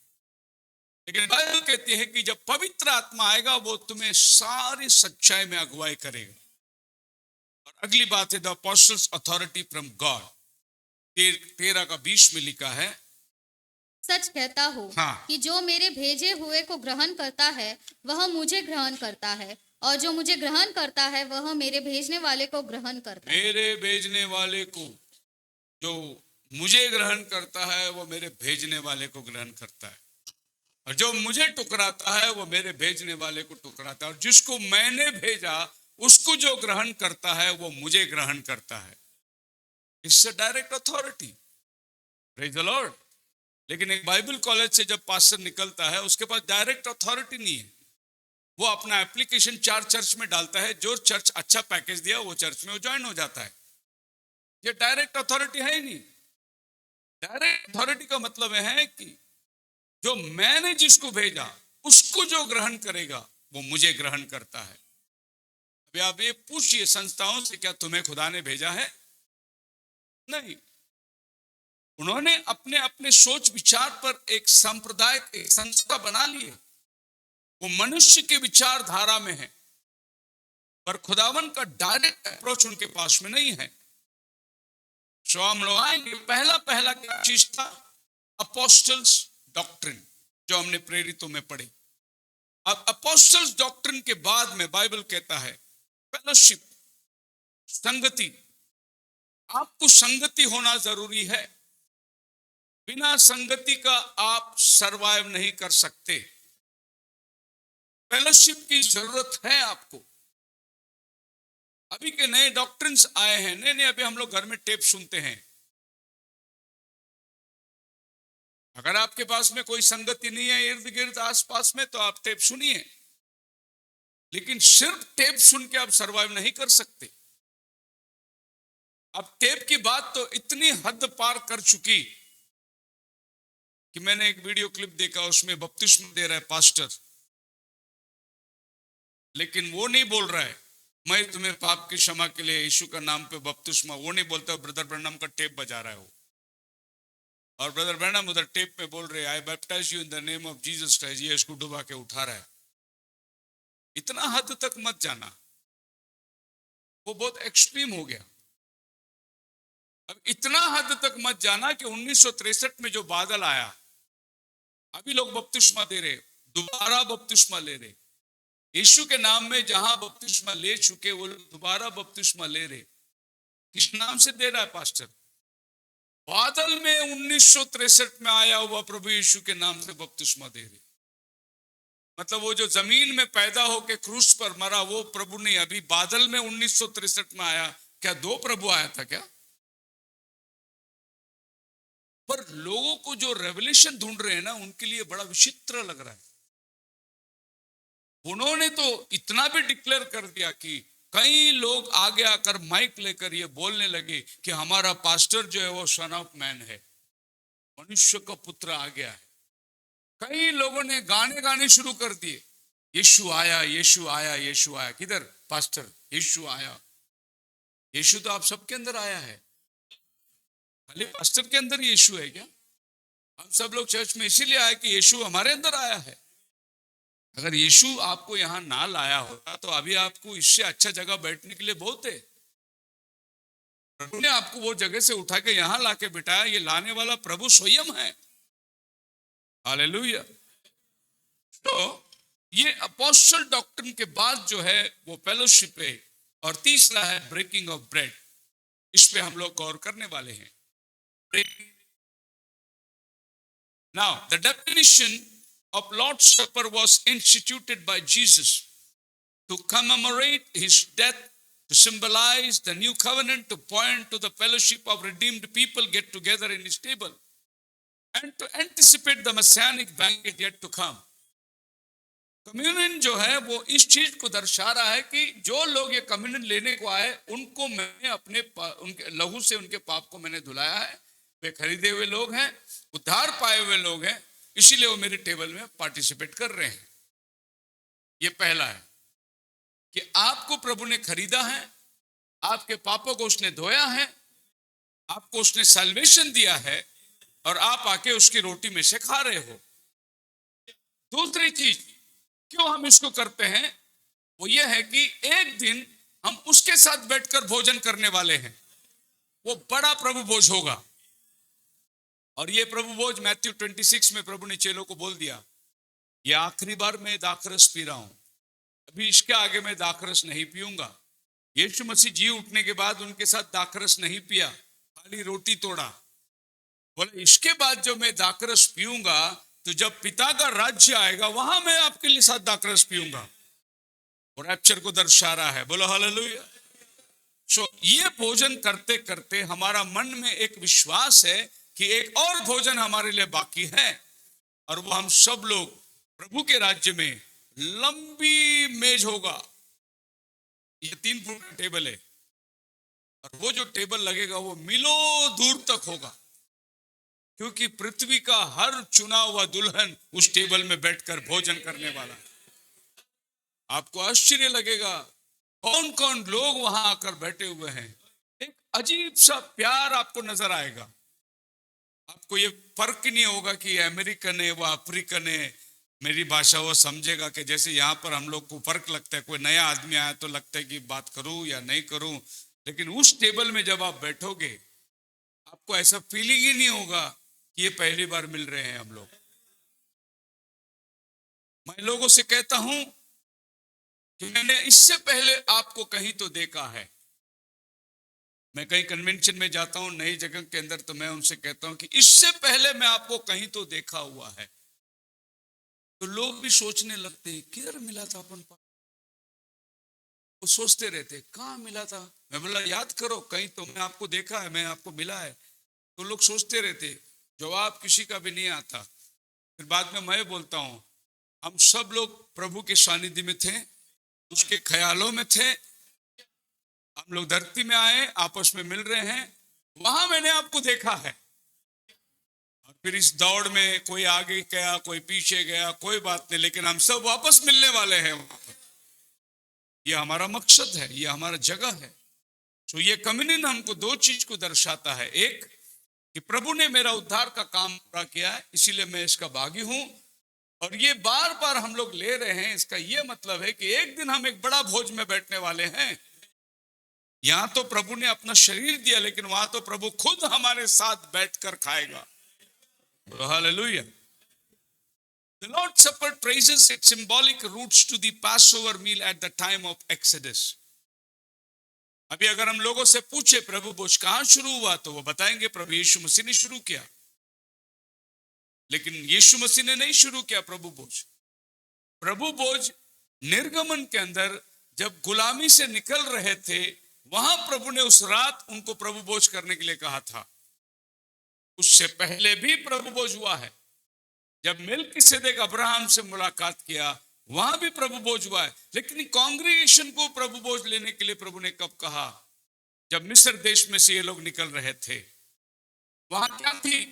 लेकिन बाइबल कहती है कि जब पवित्र आत्मा आएगा वो तुम्हें सारी सच्चाई में अगुवाई करेगा। और अगली बात है the apostles authority from God, 13:20 में लिखा है, सच कहता हूँ कि जो मेरे भेजे हुए को ग्रहण करता है वह मुझे ग्रहण करता है, और जो मुझे ग्रहण करता है वह मेरे भेजने वाले को ग्रहण करता है। मेरे भेजने वाले को, जो मुझे ग्रहण करता है वो मेरे भेजने वाले को ग्रहण करता है, और जो मुझे टुकराता है वो मेरे भेजने वाले को टुकराता है, और जिसको मैंने भेजा उसको जो ग्रहण करता है वो मुझे ग्रहण करता है। It's a direct authority, praise the Lord. लेकिन एक बाइबल कॉलेज से जब पास्टर निकलता है उसके पास डायरेक्ट अथॉरिटी नहीं है, वो अपना एप्लीकेशन 4 चर्च में डालता है, जो चर्च अच्छा पैकेज दिया वो चर्च में वो ज्वाइन हो जाता है। ये डायरेक्ट अथॉरिटी है ही नहीं। डायरेक्ट अथॉरिटी का मतलब है कि जो मैंने जिसको भेजा उसको जो ग्रहण करेगा वो मुझे ग्रहण करता है। अभी आप ये पूछिए संस्थाओं से, क्या तुम्हें खुदा ने भेजा है? नहीं, उन्होंने अपने अपने सोच विचार पर एक सांप्रदायिक एक संस्था बना लिए, वो मनुष्य के विचारधारा में है, पर खुदावन का डायरेक्ट अप्रोच उनके पास में नहीं है। सो हम लोग आएंगे, पहला क्या चीज था? अपोस्टल्स डॉक्ट्रिन, जो हमने प्रेरितों में पढ़ी। अब अपोस्टल्स डॉक्ट्रिन के बाद में बाइबल कहता है फेलोशिप, संगति। आपको संगति होना जरूरी है, बिना संगति का आप सरवाइव नहीं कर सकते। फेलोशिप की जरूरत है आपको। अभी के नए डॉक्ट्रिन्स आए हैं, नहीं अभी हम लोग घर में टेप सुनते हैं। अगर आपके पास में कोई संगति नहीं है इर्द गिर्द आसपास में, तो आप टेप सुनिए, लेकिन सिर्फ टेप सुन के आप सरवाइव नहीं कर सकते। अब टेप की बात तो इतनी हद पार कर चुकी कि मैंने एक वीडियो क्लिप देखा, उसमें बपतिस्मा दे रहा है पास्टर, लेकिन वो नहीं बोल रहा है मैं तुम्हें पाप की क्षमा के लिए यीशु का नाम पे बपतिस्मा, वो नहीं बोलता। ब्रदर ब्रैनम का टेप बजा रहा है वो, और ब्रदर ब्रैनम उधर टेप में बोल रहे I baptize you in the name of Jesus Christ, ये इसको डुबा के उठा रहा है। इतना हद तक मत जाना, वो बहुत एक्सट्रीम हो गया। अब इतना हद तक मत जाना कि 1963 में जो बादल आया, अभी लोग बपतिस्मा दे रहे, दोबारा बपतिस्मा ले रहे, यीशु के नाम में जहां बपतिस्मा ले चुके वो लोग दोबारा बपतिस्मा ले रहे। किस नाम से दे रहा है पास्टर? बादल में 1963 में आया हुआ प्रभु यीशु के नाम से बपतिस्मा दे रहे। मतलब वो जो जमीन में पैदा होके क्रूस पर मरा वो प्रभु नहीं, अभी बादल में 1963 में आया। क्या 2 प्रभु आया था क्या? पर लोगों को जो रेवलेशन ढूंढ रहे हैं ना, उनके लिए बड़ा विचित्र लग रहा है। उन्होंने तो इतना भी डिक्लेयर कर दिया कि कई लोग आगे आकर माइक लेकर ये बोलने लगे कि हमारा पास्टर जो है वो सन ऑफ मैन है, मनुष्य का पुत्र आ गया है। कई लोगों ने गाने गाने शुरू कर दिए, यीशु आया, यीशु आया, यीशु आया। किधर पास्टर? यीशु आया। यीशु तो आप सबके अंदर आया है, खाली पास्टर के अंदर यीशु है क्या? हम सब लोग चर्च में इसीलिए आए कि यीशु हमारे अंदर आया है। अगर यीशु आपको यहां ना लाया होता तो अभी आपको इससे अच्छा जगह बैठने के लिए बहुत है। प्रभु ने आपको वो जगह से उठा के यहां लाके बिठाया, ये लाने वाला प्रभु स्वयं है। हालेलुया। तो ये अपोस्टल डॉक्ट्रिन के बाद जो है वो फेलोशिप है, और तीसरा है ब्रेकिंग ऑफ ब्रेड। इस पे हम लोग गौर करने वाले हैं। Now the definition of Lord's Supper was instituted by Jesus to commemorate his death, to symbolize the new covenant, to point to the fellowship of redeemed people get together in his table, and to anticipate the messianic banquet yet to come. Communion जो है वो इस चीज को दर्शा रहा है कि जो लोग ये कम्युनियन लेने को आए उनको मैंने उनके लहू से उनके पाप को मैंने धुलाया है। वे खरीदे हुए लोग हैं, उद्धार पाए हुए लोग हैं, इसीलिए वो मेरे टेबल में पार्टिसिपेट कर रहे हैं। ये पहला है कि आपको प्रभु ने खरीदा है, आपके पापों को उसने धोया है, आपको उसने सैल्वेशन दिया है और आप आके उसकी रोटी में से खा रहे हो। दूसरी चीज क्यों हम इसको करते हैं वो ये है कि एक दिन हम उसके साथ बैठकर भोजन करने वाले हैं। वो बड़ा प्रभु भोज होगा और ये प्रभु भोज मैथ्यू 26 में प्रभु ने चेलों को बोल दिया, ये आखिरी बार मैं दाखरस पी रहा हूं, अभी इसके आगे मैं दाखरस नहीं पीऊंगा। यीशु मसीह जी उठने के बाद उनके साथ दाखरस नहीं पिया, खाली रोटी तोड़ा। बोले इसके बाद जो मैं दाखरस पीऊंगा तो जब पिता का राज्य आएगा वहां मैं आपके लिए साथ दाखरस पीऊंगा। और रैप्चर को दर्शा रहा है, बोलो हालेलुया। सो ये भोजन करते करते हमारा मन में एक विश्वास है कि एक और भोजन हमारे लिए बाकी है और वो हम सब लोग प्रभु के राज्य में लंबी मेज होगा। ये 3 फुट का टेबल है और वो जो टेबल लगेगा वो मीलों दूर तक होगा, क्योंकि पृथ्वी का हर चुना हुआ दुल्हन उस टेबल में बैठकर भोजन करने वाला है। आपको आश्चर्य लगेगा कौन कौन लोग वहां आकर बैठे हुए हैं। एक अजीब सा प्यार आपको नजर आएगा। आपको ये फर्क नहीं होगा कि अमेरिकन है वो अफ्रीकन है। मेरी भाषा वो समझेगा कि जैसे यहाँ पर हम लोग को फर्क लगता है, कोई नया आदमी आया तो लगता है कि बात करूं या नहीं करूं, लेकिन उस टेबल में जब आप बैठोगे आपको ऐसा फीलिंग ही नहीं होगा कि ये पहली बार मिल रहे हैं हम लोग। मैं लोगों से कहता हूं कि मैंने इससे पहले आपको कहीं तो देखा है। मैं कहीं कन्वेंशन में जाता हूं नई जगह के अंदर तो मैं उनसे कहता हूं कि इससे पहले मैं आपको कहीं तो देखा हुआ है। तो लोग भी सोचने लगते हैं किधर मिला था अपन, वो सोचते रहते कहाँ मिला था। मैं बोला याद करो कहीं तो मैं आपको देखा है, मैं आपको मिला है। तो लोग सोचते रहते, जवाब किसी का भी नहीं आता। फिर बाद में मैं बोलता हूं हम सब लोग प्रभु के सानिध्य में थे, उसके ख्यालों में थे, हम लोग धरती में आए, आपस में मिल रहे हैं, वहां मैंने आपको देखा है। और फिर इस दौड़ में कोई आगे गया कोई पीछे गया कोई बात नहीं, लेकिन हम सब वापस मिलने वाले हैं वहां पर। ये हमारा मकसद है, ये हमारा जगह है। तो ये कम्युनियन हमको 2 चीज को दर्शाता है। एक कि प्रभु ने मेरा उद्धार का काम पूरा किया है, इसीलिए मैं इसका भागी हूं और ये बार बार हम लोग ले रहे हैं। इसका ये मतलब है कि एक दिन हम एक बड़ा भोज में बैठने वाले हैं। यहां तो प्रभु ने अपना शरीर दिया, लेकिन वहां तो प्रभु खुद हमारे साथ बैठकर खाएगा। Hallelujah. The Lord's Supper traces its symbolic roots to the Passover meal at the time of Exodus. अभी अगर हम लोगों से पूछे प्रभु भोज कहां शुरू हुआ तो वो बताएंगे प्रभु यीशु मसीह ने शुरू किया। लेकिन यीशु मसीह ने नहीं शुरू किया प्रभु भोज। प्रभु भोज निर्गमन के अंदर जब गुलामी से निकल रहे थे वहां प्रभु ने उस रात उनको प्रभु भोज करने के लिए कहा था। उससे पहले भी प्रभु भोज हुआ है। जब मेलकिसेदेक अब्राहम से मुलाकात किया वहां भी प्रभु भोज हुआ है। लेकिन कांग्रीगेशन को प्रभु भोज लेने के लिए प्रभु ने कब कहा? जब मिस्र देश में से ये लोग निकल रहे थे। वहां क्या थी?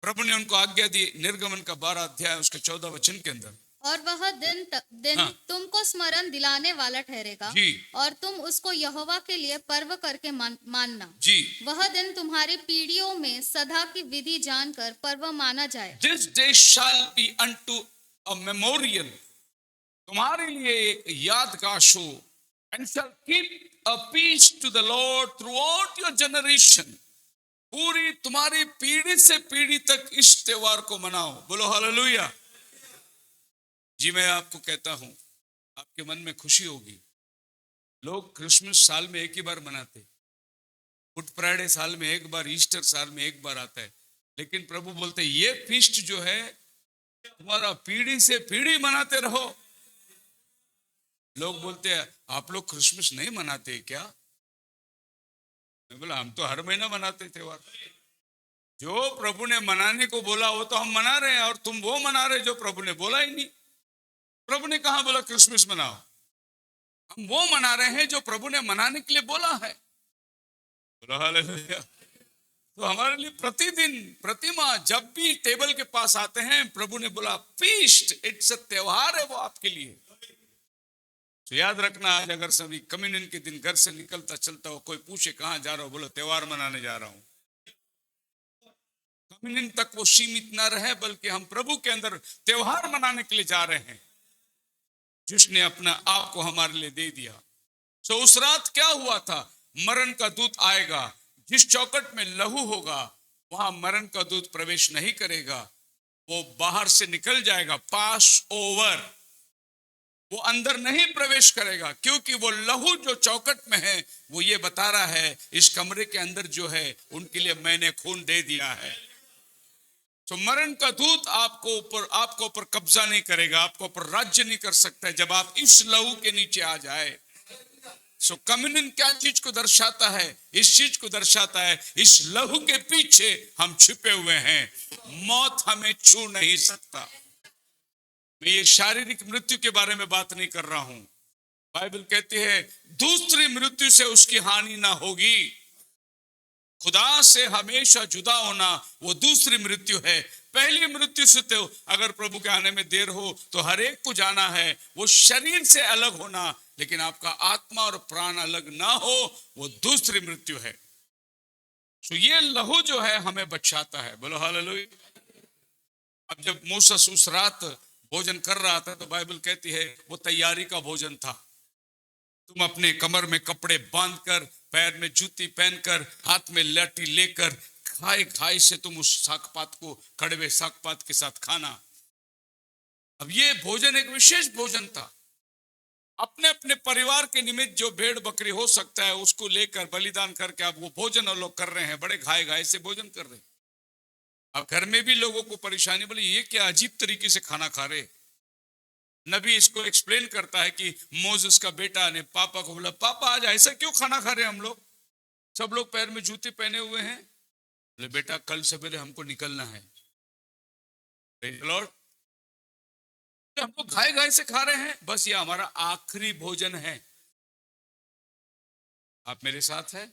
प्रभु ने उनको आज्ञा दी निर्गमन का 12 अध्याय उसके 14 वचन के अंदर, और वह दिन हाँ। तुमको स्मरण दिलाने वाला ठहरेगा जी। और तुम उसको यहोवा के लिए पर्व करके मानना जी। वह दिन तुम्हारी पीढ़ियों में सदा की विधि जानकर पर्व माना जाए। This day shall be unto a memorial, तुम्हारे लिए एक यादगार show, and shall keep a feast to the Lord throughout your generation, पूरी तुम्हारी पीढ़ी से पीढ़ी तक इस त्योहार को मनाओ। बोलो हालेलुया। जी मैं आपको कहता हूं आपके मन में खुशी होगी। लोग क्रिसमस साल में एक ही बार मनाते, गुड फ्राइडे साल में एक बार, ईस्टर साल में एक बार आता है, लेकिन प्रभु बोलते ये फीस्ट जो है तुम्हारा पीढ़ी से पीढ़ी मनाते रहो। लोग बोलते हैं आप लोग क्रिसमस नहीं मनाते क्या? मैं बोला हम तो हर महीना मनाते त्योहार। जो प्रभु ने मनाने को बोला वो तो हम मना रहे हैं, और तुम वो मना रहे जो प्रभु ने बोला ही नहीं। प्रभु ने कहा बोला क्रिसमस मनाओ? हम वो मना रहे हैं जो प्रभु ने मनाने के लिए बोला है। बोला हालेलुया। तो हमारे लिए प्रतिदिन प्रतिमा जब भी टेबल के पास आते हैं, प्रभु ने बोला फीस्ट, इट्स अ त्योहार है वो आपके लिए। तो याद रखना, आज अगर सभी कम्युनियन के दिन घर से निकलता चलता हो, कोई पूछे कहाँ जा रहा हो, बोलो त्योहार मनाने जा रहा हूं। कम्युनियन तक वो सीमित ना रहे, बल्कि हम प्रभु के अंदर त्योहार मनाने के लिए जा रहे हैं, जिसने अपना आप को हमारे लिए दे दिया। तो उस रात क्या हुआ था? मरण का दूत आएगा, जिस चौखट में लहू होगा वहां मरण का दूत प्रवेश नहीं करेगा, वो बाहर से निकल जाएगा, पास ओवर। वो अंदर नहीं प्रवेश करेगा, क्योंकि वो लहू जो चौखट में है वो ये बता रहा है इस कमरे के अंदर जो है उनके लिए मैंने खून दे दिया है। तो मरण का दूत आपको ऊपर कब्जा नहीं करेगा, आपको ऊपर राज्य नहीं कर सकता है जब आप इस लहू के नीचे आ जाए। सो कम्युनियन क्या चीज को दर्शाता है? इस चीज को दर्शाता है इस लहू के पीछे हम छिपे हुए हैं, मौत हमें छू नहीं सकता। मैं ये शारीरिक मृत्यु के बारे में बात नहीं कर रहा हूं। बाइबल कहती है दूसरी मृत्यु से उसकी हानि ना होगी। खुदा से हमेशा जुदा होना वो दूसरी मृत्यु है। पहली मृत्यु से तो अगर प्रभु के आने में देर हो तो हर एक को जाना है, वो शरीर से अलग होना, लेकिन आपका आत्मा और प्राण अलग ना हो, वो दूसरी मृत्यु है। तो ये लहू जो है हमें बचाता है। बोलो हालेलुया। अब जब मूसा उस रात भोजन कर रहा था तो बाइबल कहती है वो तैयारी का भोजन था। तुम अपने कमर में कपड़े बांधकर, पैर में जूती पहनकर, हाथ में लाठी लेकर खाए खाए से तुम उस सागपात को कड़वे सागपात के साथ खाना। अब ये भोजन एक विशेष भोजन था। अपने अपने परिवार के निमित्त जो भेड़ बकरी हो सकता है उसको लेकर बलिदान करके आप वो भोजन और लोग कर रहे हैं, बड़े घाय घाय से भोजन कर रहे हैं। अब घर में भी लोगों को परेशानी, बोले ये क्या अजीब तरीके से खाना खा रहे। नबी इसको एक्सप्लेन करता है कि मोसेस का बेटा ने पापा को बोला पापा आज ऐसा क्यों खाना खा रहे हैं हम लोग, सब लोग पैर में जूते पहने हुए हैं। बोले बेटा कल सवेरे हमको निकलना है। लॉर्ड हम लोग घाय घाय से खा रहे हैं, बस ये हमारा आखिरी भोजन है। आप मेरे साथ है?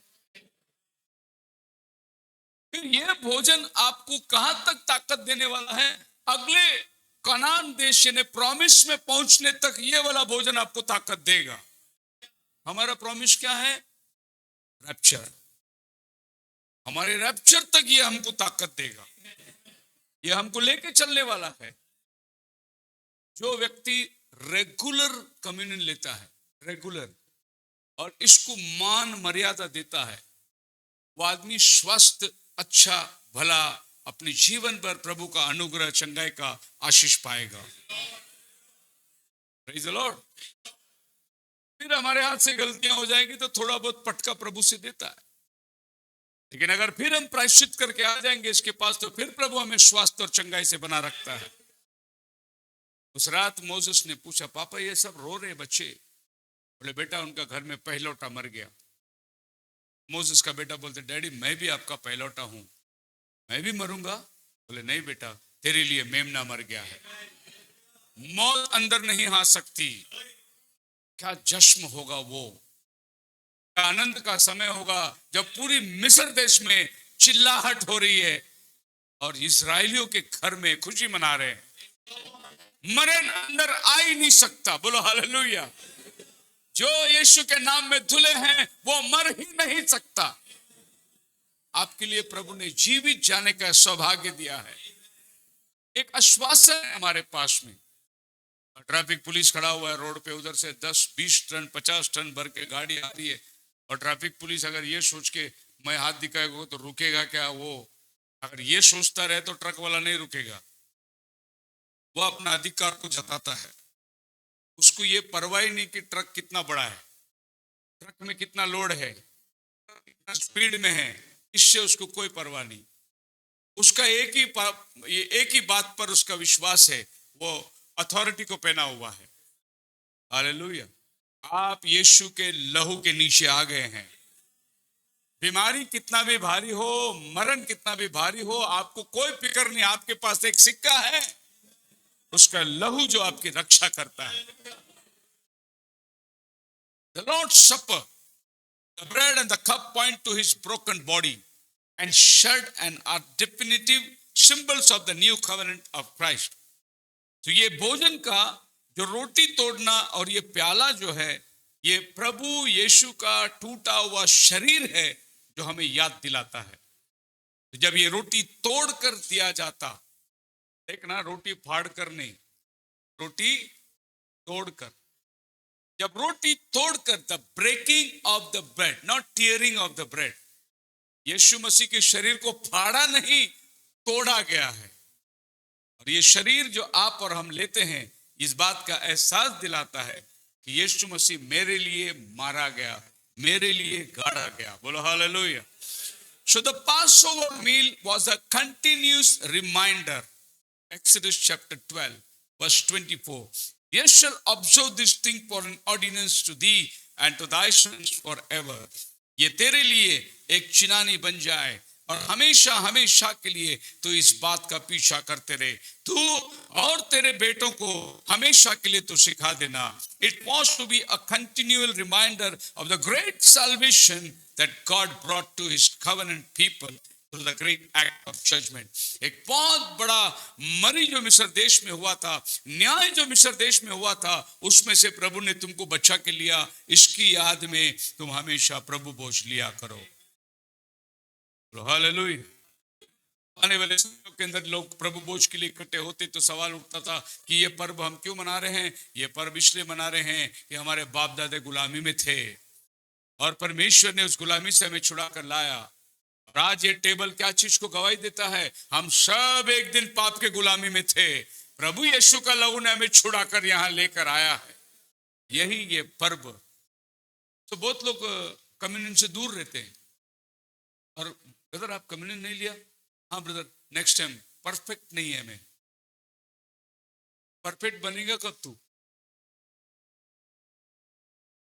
फिर ये भोजन आपको कहां तक ताकत देने वाला है? अगले कनान देश यानी प्रॉमिस में पहुंचने तक ये वाला भोजन आपको ताकत देगा। हमारा प्रॉमिस क्या है? रैप्चर। हमारे रैप्चर तक ये हमको ताकत देगा, ये हमको लेके चलने वाला है। जो व्यक्ति रेगुलर कम्युनियन लेता है, रेगुलर, और इसको मान मर्यादा देता है, वो आदमी स्वस्थ, अच्छा भला अपने जीवन पर प्रभु का अनुग्रह चंगाई का आशीष पाएगा। Praise the Lord. फिर हमारे हाथ से गलतियां हो जाएगी तो थोड़ा बहुत पटका प्रभु से देता है, लेकिन अगर फिर हम प्रायश्चित करके आ जाएंगे इसके पास तो फिर प्रभु हमें स्वास्थ्य और चंगाई से बना रखता है। उस रात मोसेस ने पूछा पापा ये सब रो रहे बच्चे। बोले बेटा उनका घर में पहलौठा मर गया। मोसेस का बेटा बोलते डैडी मैं भी आपका पहलौठा हूं, मैं भी मरूंगा। बोले नहीं बेटा तेरे लिए मेमना मर गया है, मौत अंदर नहीं आ सकती। क्या जश्न होगा वो, क्या आनंद का समय होगा जब पूरी मिस्र देश में चिल्लाहट हो रही है और इजरायलियों के घर में खुशी मना रहे हैं। मरण अंदर आ ही नहीं सकता। बोलो हालेलुया। जो यीशु के नाम में धुले हैं वो मर ही नहीं सकता। आपके लिए प्रभु ने जीवित जाने का सौभाग्य दिया है। एक आश्वासन है हमारे पास में। ट्रैफिक पुलिस खड़ा हुआ है रोड पे, उधर से 10-20 टन 50 टन भर के गाड़ी आ रही है, और ट्रैफिक पुलिस अगर ये सोच के मैं हाथ दिखाएगा तो रुकेगा क्या? वो अगर ये सोचता रहे तो ट्रक वाला नहीं रुकेगा। वो अपना अधिकार को जताता है, उसको ये परवाह नहीं कि ट्रक कितना बड़ा है, ट्रक में कितना लोड है, कितना स्पीड में है, इससे उसको कोई परवाह नहीं। उसका एक ही बात पर उसका विश्वास है, वो अथॉरिटी को पहना हुआ है। हालेलुया। आप यीशु के लहू के नीचे आ गए हैं। बीमारी कितना भी भारी हो, मरण कितना भी भारी हो, आपको कोई फिक्र नहीं। आपके पास एक सिक्का है, उसका लहू जो आपकी रक्षा करता है। The Lord's Supper, the bread and the cup point to his broken body and shed and are definitive symbols of the new covenant of Christ. तो ये भोजन का जो रोटी तोड़ना और ये प्याला जो है, ये प्रभु यीशु का टूटा हुआ शरीर है जो हमें याद दिलाता है। तो जब ये रोटी तोड़ कर दिया जाता, देखना रोटी फाड़ कर नहीं, रोटी तोड़कर, जब रोटी तोड़कर, the breaking of the bread, not tearing of the bread, यीशु मसीह के शरीर को फाड़ा नहीं, तोड़ा गया है। और ये शरीर जो आप और हम लेते हैं, इस बात का एहसास दिलाता है कि यीशु मसीह मेरे लिए मारा गया, मेरे लिए गाड़ा गया। बोलो hallelujah. So the Passover meal was a continuous reminder. Exodus chapter 12 verse 24. You shall observe this thing for an ordinance to thee and to thy sons forever. ये तेरे लिए एक चिनानी बन जाए और हमेशा हमेशा के लिए तू इस बात का पीछा करते रहे, तू और तेरे बेटों को हमेशा के लिए तू सिखा देना। It was to be a continual reminder of the great salvation that God brought to his covenant people through the great act of judgment. एक बहुत बड़ा मरी जो मिस्र देश में हुआ था, न्याय जो मिस्र देश में हुआ था, उसमें से प्रभु ने तुमको बचा के लिया। इसकी याद में तुम हमेशा प्रभु भोज लिया करो। हालेलुया। आने वाले समय के अंदर लोग प्रभु भोज के लिए इकट्ठे होते तो सवाल उठता था कि ये पर्व हम क्यों मना रहे हैं? ये पर्व इसलिए मना रहे हैं कि हमारे बाप दादे गुलामी में थे और परमेश्वर ने उस गुलामी से हमें छुड़ा कर लाया। और आज ये टेबल क्या चीज को गवाही देता है? हम सब एक दिन पाप के गुलामी में थे, प्रभु यीशु का लहू ने हमें छुड़ा कर यहाँ लेकर आया है। यही ये पर्व। तो बहुत लोग कम्युनियन से दूर रहते हैं। और ब्रदर आप कम्युनियन नहीं लिया? हाँ ब्रदर, नेक्स्ट टाइम। परफेक्ट नहीं है मैं। परफेक्ट बनेगा कब तू?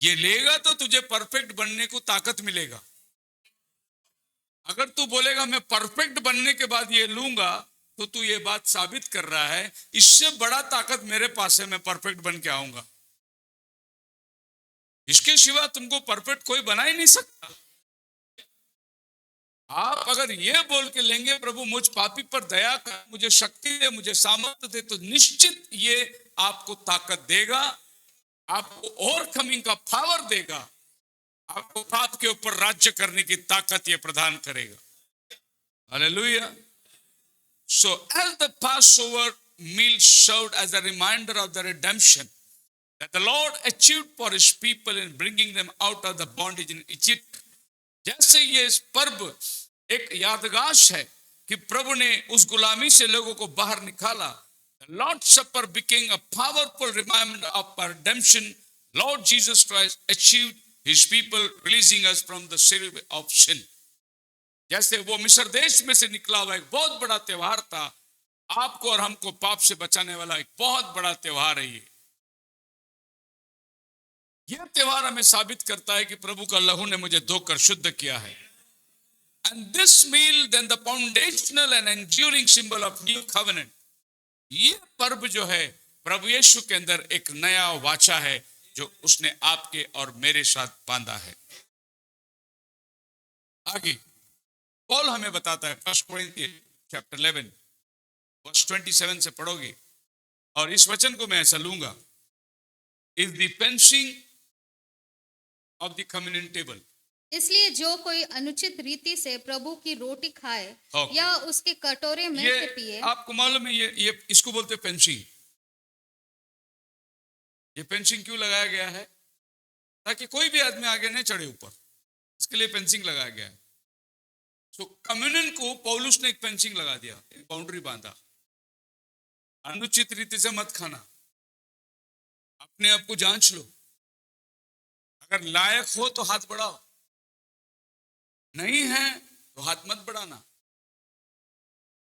ये लेगा तो तुझे परफेक्ट बनने को ताकत मिलेगा। अगर तू बोलेगा मैं परफेक्ट बनने के बाद ये लूंगा, तो तू ये बात साबित कर रहा है इससे बड़ा ताकत मेरे पास है, मैं परफेक्ट बन के आऊंगा। इसके सिवा तुमको परफेक्ट कोई बना ही नहीं सकता। आप अगर ये बोल के लेंगे प्रभु मुझ पापी पर दया कर, मुझे शक्ति दे, मुझे सामर्थ्य दे, तो निश्चित ये आपको ताकत देगा, आपको ओवरकमिंग का पावर देगा, आपको पाप के ऊपर राज्य करने की ताकत ये प्रदान करेगा। Hallelujah. So as the Passover meal served as a reminder of the redemption that the Lord achieved for his people in bringing them out of the bondage in Egypt, जैसे ये पर्व एक यादगाश है कि प्रभु ने उस गुलामी से लोगों को बाहर निकाला। The Lord's Supper became a powerful reminder of our redemption. Lord Jesus Christ achieved his people, releasing us from the slavery of sin. जैसे वो मिस्र देश में से निकला हुआ एक बहुत बड़ा त्योहार था, आपको और हमको पाप से बचाने वाला एक बहुत बड़ा त्योहार है। यह त्योहार हमें साबित करता है कि प्रभु का लहू ने मुझे धोकर शुद्ध किया है। And this meal then the foundational and enduring symbol of new covenant. ये पर्व जो है प्रभु यीशु के अंदर एक नया वाचा है जो उसने आपके और मेरे साथ बांधा है। आगे पौल हमें बताता है, 1 कोरिन्थियंस चैप्टर 11 वर्स 27 से पढ़ोगे और इस वचन को मैं ऐसा लूंगा, is the fencing of the communion table. इसलिए जो कोई अनुचित रीति से प्रभु की रोटी खाए या उसके कटोरे में से पिए। आपको मालूम है ये इसको बोलते फेंसिंग। ये फेंसिंग क्यों लगाया गया है? ताकि कोई भी आदमी आगे नहीं चढ़े ऊपर, इसके लिए फेंसिंग लगाया गया है। तो कम्युनियन को पौलुस ने एक फेंसिंग लगा दिया, एक बाउंड्री बांधा। अनुचित रीति से मत खाना, अपने आप को जांच लो, अगर लायक हो तो हाथ बढ़ाओ, नहीं है तो हाथ मत बढ़ाना,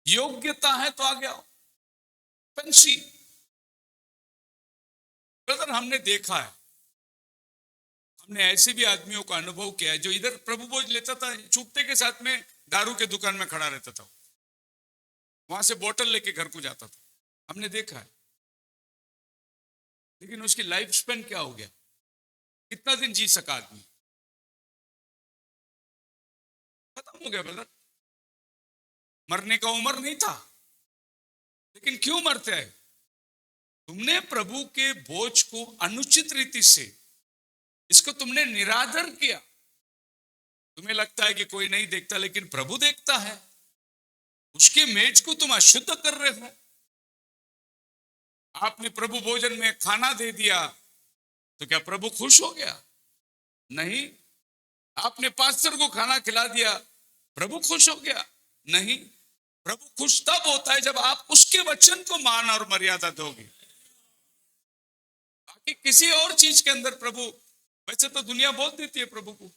योग्यता है तो आगे आओ। फेंसिंग ब्रदर हमने देखा है हमने ऐसे भी आदमियों का अनुभव किया है जो इधर प्रभु भोज लेता था, चुपते के साथ में दारू के दुकान में खड़ा रहता था, वहां से बोतल लेके घर को जाता था, हमने देखा है। लेकिन उसकी लाइफ स्पेन क्या हो गया, कितना दिन जी सका आदमी, खत्म हो गया ब्रदर। मरने का उम्र नहीं था, लेकिन क्यों मरते हैं? तुमने प्रभु के बोझ को अनुचित रीति से, इसको तुमने निरादर किया। तुम्हें लगता है कि कोई नहीं देखता, लेकिन प्रभु देखता है। उसके मेज को तुम अशुद्ध कर रहे हो। आपने प्रभु भोजन में खाना दे दिया तो क्या प्रभु खुश हो गया? नहीं। आपने पास्टर को खाना खिला दिया, प्रभु खुश हो गया? नहीं। प्रभु खुश तब होता है जब आप उसके वचन को मान और मर्यादा दोगे। बाकी किसी और चीज के अंदर प्रभु, वैसे तो दुनिया बहुत देती है प्रभु को,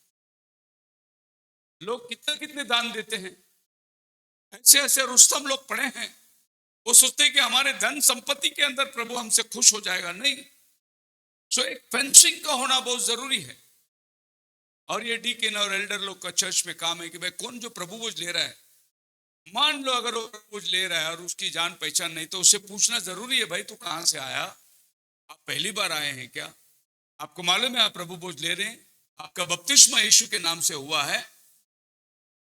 लोग कितने कितने दान देते हैं, ऐसे ऐसे रुस्तम लोग पड़े हैं, वो सोचते हैं कि हमारे धन संपत्ति के अंदर प्रभु हमसे खुश हो जाएगा। नहीं। सो एक फेंसिंग का होना बहुत जरूरी है। और ये डीकेन और एल्डर लोग का चर्च में काम है कि भाई कौन जो प्रभु बोझ ले रहा है, मान लो अगर वो प्रभु बोझ ले रहा है और उसकी जान पहचान नहीं, तो उससे पूछना जरूरी है, भाई तू कहां से आया, आप पहली बार आए हैं क्या? आपको मालूम है आप प्रभु बोझ ले रहे हैं? आपका बपतिस्मा यीशु के नाम से हुआ है?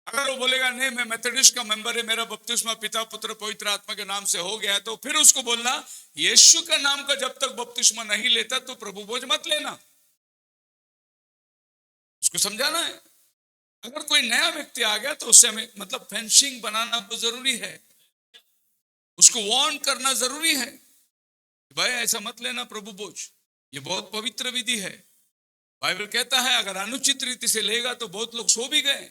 अगर वो बोलेगा नहीं मैं मेथोडिस्ट का मेंबर है, मेरा बपतिस्मा पिता पुत्र पवित्र आत्मा के नाम से हो गया है, तो फिर उसको बोलना यीशु का नाम का जब तक बपतिस्मा नहीं लेता तो प्रभु बोझ मत लेना। उसको समझाना है। अगर कोई नया व्यक्ति आ गया तो उससे हमें मतलब फेंसिंग बनाना बहुत जरूरी है, उसको वार्न करना जरूरी है, भाई ऐसा मत लेना प्रभु बोझ, ये बहुत पवित्र विधि है। बाइबल कहता है अगर अनुचित रीति से लेगा तो बहुत लोग सो भी गए।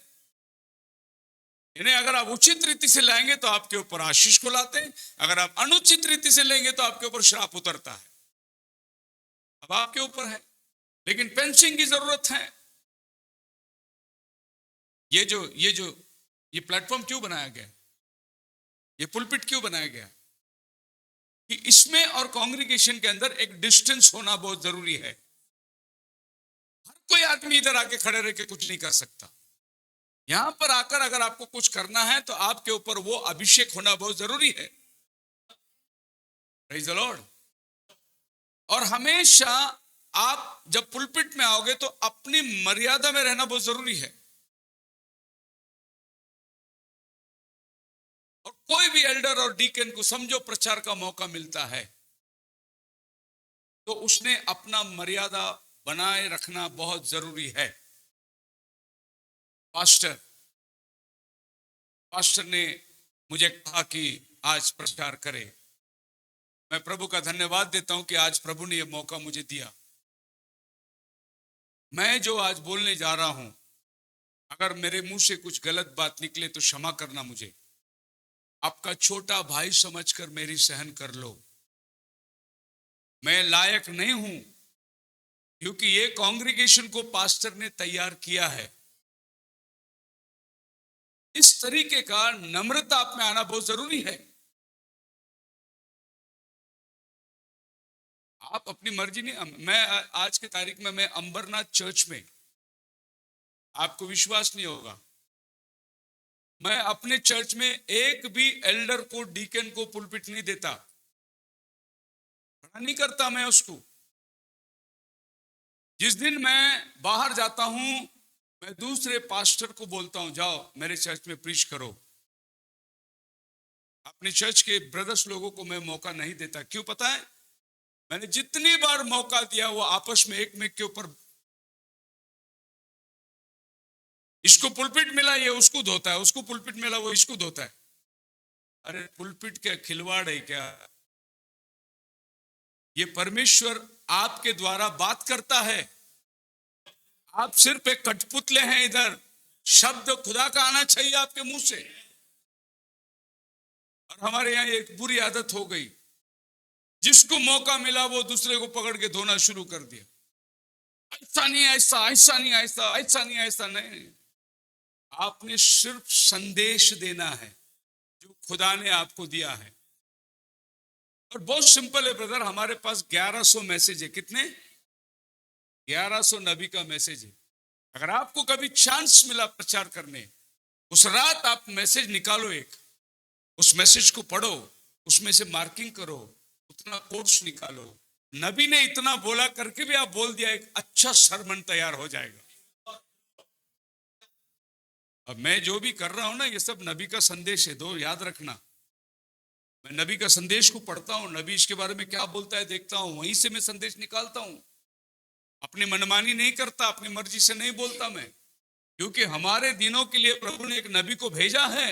इन्हें अगर आप उचित रीति से लाएंगे तो आपके ऊपर आशीष को लाते हैं, अगर आप अनुचित रीति से लेंगे तो आपके ऊपर श्राप उतरता है। अब आपके ऊपर है, लेकिन फेंसिंग की जरूरत है। ये प्लेटफॉर्म क्यों बनाया गया, ये पुलपिट क्यों बनाया गया? कि इसमें और कांग्रीगेशन के अंदर एक डिस्टेंस होना बहुत जरूरी है। हर कोई आदमी इधर आके खड़े रह के कुछ नहीं कर सकता। यहां पर आकर अगर आपको कुछ करना है तो आपके ऊपर वो अभिषेक होना बहुत जरूरी है। Praise the Lord. और हमेशा आप जब पुलपिट में आओगे तो अपनी मर्यादा में रहना बहुत जरूरी है। और कोई भी एल्डर और डीकन को समझो प्रचार का मौका मिलता है तो उसने अपना मर्यादा बनाए रखना बहुत जरूरी है। पास्टर ने मुझे कहा कि आज प्रचार करे। मैं प्रभु का धन्यवाद देता हूं कि आज प्रभु ने यह मौका मुझे दिया। मैं जो आज बोलने जा रहा हूं, अगर मेरे मुंह से कुछ गलत बात निकले तो क्षमा करना मुझे। आपका छोटा भाई समझकर मेरी सहन कर लो। मैं लायक नहीं हूं, क्योंकि ये कांग्रीगेशन को पास्टर ने तैयार किया है। इस तरीके का नम्रता आप में आना बहुत जरूरी है। आप अपनी मर्जी नहीं। मैं आज की तारीख में मैं अंबरनाथ चर्च में, आपको विश्वास नहीं होगा, मैं अपने चर्च में एक भी एल्डर को डीकन को पुलपिट नहीं देता, खड़ा नहीं करता मैं उसको। जिस दिन मैं बाहर जाता हूं मैं दूसरे पास्टर को बोलता हूं जाओ मेरे चर्च में प्रीच करो। अपने चर्च के ब्रदर्स लोगों को मैं मौका नहीं देता। क्यों पता है? मैंने जितनी बार मौका दिया वो आपस में एक में के ऊपर, इसको पुलपिट मिला ये उसको धोता है, उसको पुलपिट मिला वो इसको धोता है। अरे पुलपिट क्या खिलवाड़ है क्या? ये परमेश्वर आपके द्वारा बात करता है। आप सिर्फ एक कठपुतले हैं। इधर शब्द खुदा का आना चाहिए आपके मुंह से। और हमारे यहां एक बुरी आदत हो गई, जिसको मौका मिला वो दूसरे को पकड़ के धोना शुरू कर दिया। ऐसा नहीं ऐसा, ऐसा नहीं ऐसा, ऐसा नहीं ऐसा। नहीं, आपने सिर्फ संदेश देना है जो खुदा ने आपको दिया है। और बहुत सिंपल है ब्रदर, हमारे पास 1100 मैसेज है। कितने? 1100 नबी का मैसेज है। अगर आपको कभी चांस मिला प्रचार करने, उस रात आप मैसेज निकालो, एक उस मैसेज को पढ़ो, उसमें से मार्किंग करो, उतना कोट्स निकालो। नबी ने इतना बोला करके भी आप बोल दिया, एक अच्छा सरमन तैयार हो जाएगा। अब मैं जो भी कर रहा हूं ना, ये सब नबी का संदेश है, दो याद रखना। मैं नबी का संदेश को पढ़ता हूं, नबी इसके बारे में क्या बोलता है देखता हूं, वहीं से मैं संदेश निकालता हूं। अपनी मनमानी नहीं करता, अपनी मर्जी से नहीं बोलता मैं, क्योंकि हमारे दिनों के लिए प्रभु ने एक नबी को भेजा है,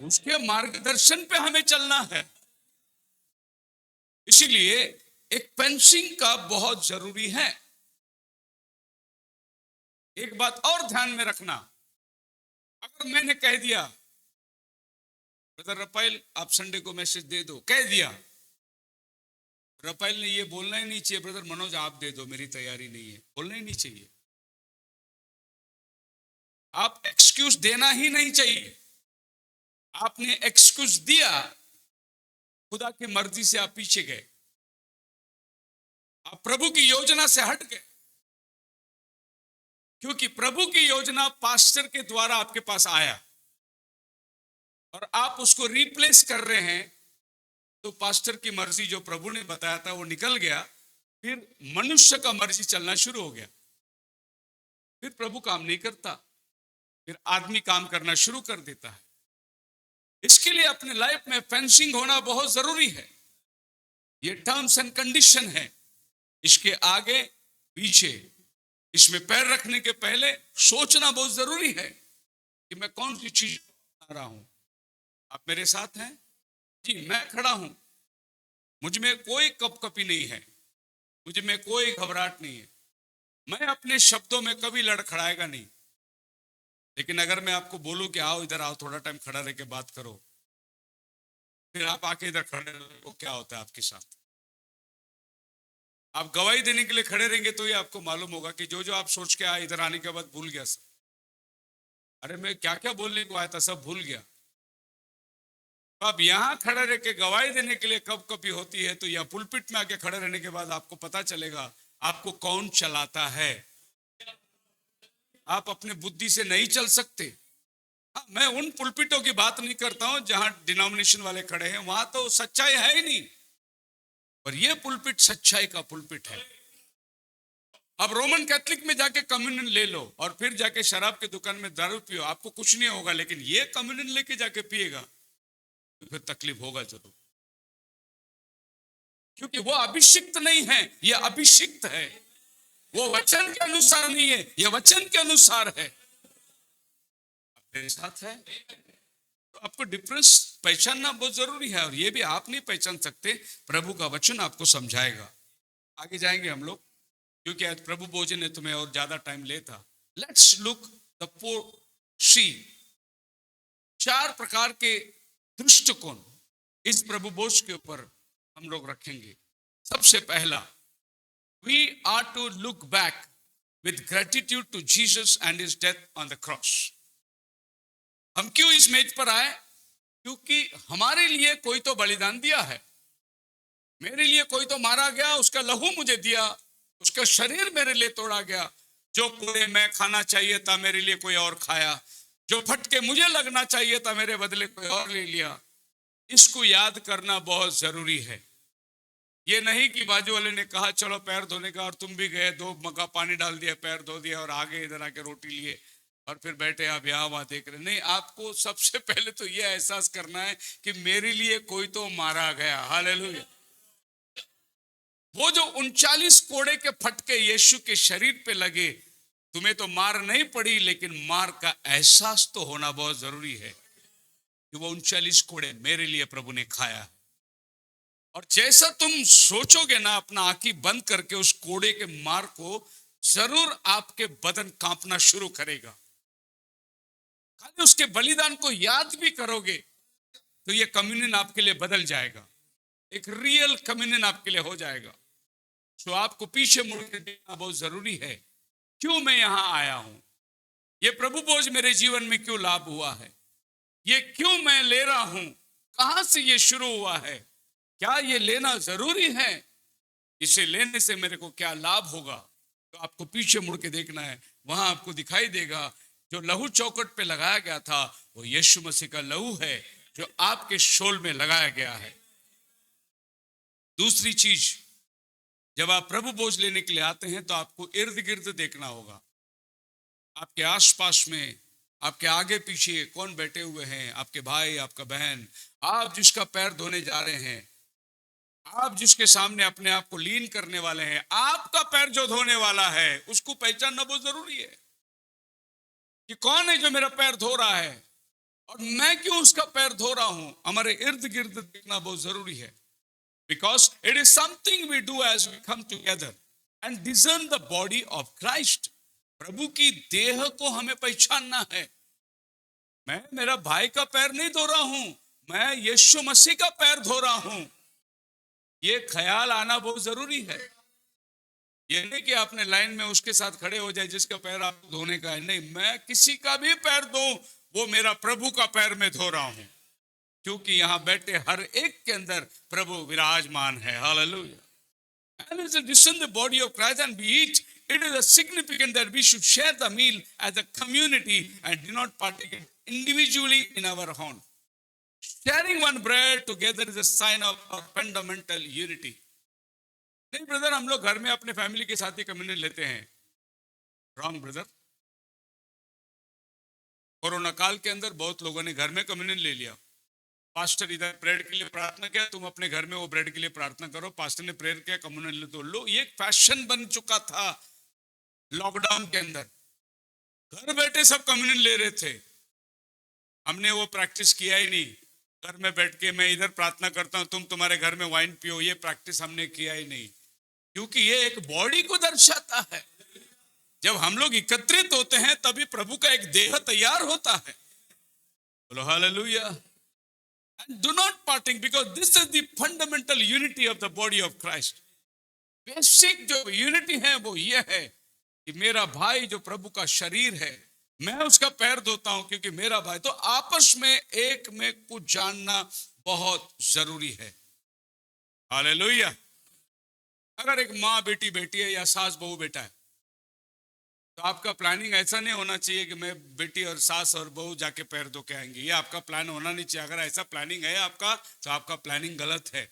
उसके मार्गदर्शन पे हमें चलना है। इसीलिए एक पेंसिंग का बहुत जरूरी है। एक बात और ध्यान में रखना, अगर मैंने कह दिया ब्रदर रफाइल आप संडे को मैसेज दे दो, कह दिया, रफाइल ने ये बोलना ही नहीं चाहिए ब्रदर मनोज आप दे दो, मेरी तैयारी नहीं है, बोलना ही नहीं चाहिए। आप एक्सक्यूज देना ही नहीं चाहिए। आपने एक्सक्यूज दिया, खुदा की मर्जी से आप पीछे गए, आप प्रभु की योजना से हट गए। क्योंकि प्रभु की योजना पास्टर के द्वारा आपके पास आया और आप उसको रिप्लेस कर रहे हैं, तो पास्टर की मर्जी जो प्रभु ने बताया था वो निकल गया, फिर मनुष्य का मर्जी चलना शुरू हो गया, फिर प्रभु काम नहीं करता, फिर आदमी काम करना शुरू कर देता है। इसके लिए अपने लाइफ में फेंसिंग होना बहुत जरूरी है। ये टर्म्स एंड कंडीशन है, इसके आगे पीछे, इसमें पैर रखने के पहले सोचना बहुत जरूरी है कि मैं कौन सी चीज बना रहा हूं। आप मेरे साथ हैं जी, मैं खड़ा हूं, मुझ में कोई कपकपी नहीं है, मुझ में कोई घबराहट नहीं है, मैं अपने शब्दों में कभी लड़खड़ाएगा नहीं। लेकिन अगर मैं आपको बोलूं कि आओ इधर आओ, थोड़ा टाइम खड़ा रह के बात करो, फिर आप आके इधर खड़े रहो, तो क्या होता है आपके साथ? आप गवाही देने के लिए खड़े रहेंगे तो ये आपको मालूम होगा कि जो जो आप सोच के आए, इधर आने के बाद भूल गया सब, अरे मैं क्या क्या बोलने को आया था सब भूल गया। अब यहां खड़े रह के गवाही देने के लिए कब कभी होती है, तो यह पुलपिट में आके खड़े रहने के बाद आपको पता चलेगा आपको कौन चलाता है। आप अपने बुद्धि से नहीं चल सकते। हाँ, मैं उन पुलपिटों की बात नहीं करता हूं जहां डिनोमिनेशन वाले खड़े हैं, वहां तो सच्चाई है ही नहीं, पर यह पुलपिट सच्चाई का पुलपिट है। अब रोमन कैथलिक में जाके कम्युनियन ले लो और फिर जाके शराब की दुकान में दारू पियो, आपको कुछ नहीं होगा, लेकिन ये कम्युनियन लेके जाके पिएगा तो फिर तकलीफ होगा जरूर, क्योंकि वो अभिषिक्त नहीं है, ये अभिषिक्त है। वो वचन के अनुसार नहीं है, ये वचन के अनुसार है। मेरे साथ है, तो आपको डिफरेंस पहचानना बहुत जरूरी है, और ये भी आप नहीं पहचान सकते, प्रभु का वचन आपको समझाएगा। आगे जाएंगे हम लोग, क्योंकि आज प्रभु भोजन है, तुम्हें और ज्यादा टाइम लेता। लेट्स लुक द सी 4 प्रकार के दृष्टिकोण इस प्रभु भोज के ऊपर हम लोग रखेंगे। सबसे पहला, we are to look back with gratitude to Jesus and his death on the cross. हम क्यों इस मेज पर आए? क्योंकि हमारे लिए कोई तो बलिदान दिया है, मेरे लिए कोई तो मारा गया, उसका लहू मुझे दिया, उसका शरीर मेरे लिए तोड़ा गया। जो कोड़े मैं खाना चाहिए था मेरे लिए कोई और खाया, जो फटके मुझे लगना चाहिए था मेरे बदले कोई और ले लिया। इसको याद करना बहुत जरूरी है। ये नहीं कि बाजू वाले ने कहा चलो पैर धोने का, और तुम भी गए, 2 मग्गा पानी डाल दिया, पैर धो दिया और आगे इधर आके रोटी लिए और फिर बैठे आप यहाँ वहां देख रहे। नहीं, आपको सबसे पहले तो यह एहसास करना है कि मेरे लिए कोई तो मारा गया। हालेलुया। वो जो 39 कोड़े के फटके यीशु के शरीर पे लगे, तुम्हें तो मार नहीं पड़ी, लेकिन मार का एहसास तो होना बहुत जरूरी है कि वो 39 कोड़े मेरे लिए प्रभु ने खाया। और जैसा तुम सोचोगे ना, अपना आंखें बंद करके उस कोड़े के मार को, जरूर आपके बदन कांपना शुरू करेगा। खाली उसके बलिदान को याद भी करोगे तो ये कम्युनियन आपके लिए बदल जाएगा, एक रियल कम्युनियन आपके लिए हो जाएगा। तो आपको पीछे मुड़ के देखना बहुत जरूरी है, क्यों मैं यहां आया हूं, ये प्रभु भोज मेरे जीवन में क्यों लाभ हुआ है, ये क्यों मैं ले रहा हूं, कहां से ये शुरू हुआ है, क्या ये लेना जरूरी है, इसे लेने से मेरे को क्या लाभ होगा। तो आपको पीछे मुड़ के देखना है, वहां आपको दिखाई देगा जो लहू चौखट पे लगाया गया था वो यीशु मसीह का लहू है जो आपके शोल में लगाया गया है। दूसरी चीज, जब आप प्रभु भोज लेने के लिए आते हैं तो आपको इर्द गिर्द देखना होगा, आपके आसपास में, आपके आगे पीछे कौन बैठे हुए हैं, आपके भाई, आपका बहन, आप जिसका पैर धोने जा रहे हैं, आप जिसके सामने अपने आप को लीन करने वाले हैं, आपका पैर जो धोने वाला है उसको पहचानना बहुत जरूरी है कि कौन है जो मेरा पैर धो रहा है और मैं क्यों उसका पैर धो रहा हूं। हमारे इर्द गिर्द देखना बहुत जरूरी है, because it is something we do as we come together and discern the body of Christ. प्रभु की देह को हमें पहचानना है। मैं मेरा भाई का पैर नहीं धो रहा हूं, मैं यीशु मसीह का पैर धो रहा हूं। ये ख्याल आना बहुत जरूरी है। ये नहीं कि आपने लाइन में उसके साथ खड़े हो जाए जिसका पैर आपको धोने का है, नहीं, मैं किसी का भी पैर दूं वो मेरा प्रभु का पैर में धो रहा हूं, क्योंकि यहां बैठे हर एक के अंदर प्रभु विराजमान है। Hallelujah. And as we discern the body of Christ and we eat, it is a significant that we should share the meal as a community and do not partake it individually in our home. Sharing one bread together is a sign of our fundamental unity. नहीं brother, हम लोग घर में अपने family के साथ ही communion लेते हैं। Wrong brother. कोरोना काल के अंदर बहुत लोगों ने घर में कम्युनियन ले लिया। पास्टर इधर ब्रेड के लिए प्रार्थना किया, तुम अपने घर में वो ब्रेड के लिए प्रार्थना करो, पास्टर ने प्रेयर किया, कम्युनियन ले तो लो। ये एक फैशन बन चुका था लॉकडाउन के अंदर, घर बैठे सब कम्युनियन ले रहे थे। हमने वो प्रैक्टिस किया ही नहीं। घर में बैठ के मैं इधर प्रार्थना करता हूं, तुम तुम्हारे घर में वाइन पियो, ये प्रैक्टिस हमने किया ही नहीं, क्योंकि ये एक बॉडी को दर्शाता है। जब हम लोग एकत्रित होते हैं तभी प्रभु का एक देह तैयार होता है। बोलो hallelujah. And do not partake, because this is the fundamental unity of the body of Christ. Basic जो यूनिटी है वो ये है कि मेरा भाई जो प्रभु का शरीर है, मैं उसका पैर धोता हूं क्योंकि मेरा भाई। तो आपस में एक में कुछ जानना बहुत जरूरी है। हालेलुया। अगर एक माँ बेटी बेटी है या सास बहू बेटा है तो आपका प्लानिंग ऐसा नहीं होना चाहिए कि मैं बेटी और सास और बहू जाके पैर धो के आएंगे। ये आपका प्लान होना नहीं चाहिए। अगर ऐसा प्लानिंग है आपका तो आपका प्लानिंग गलत है।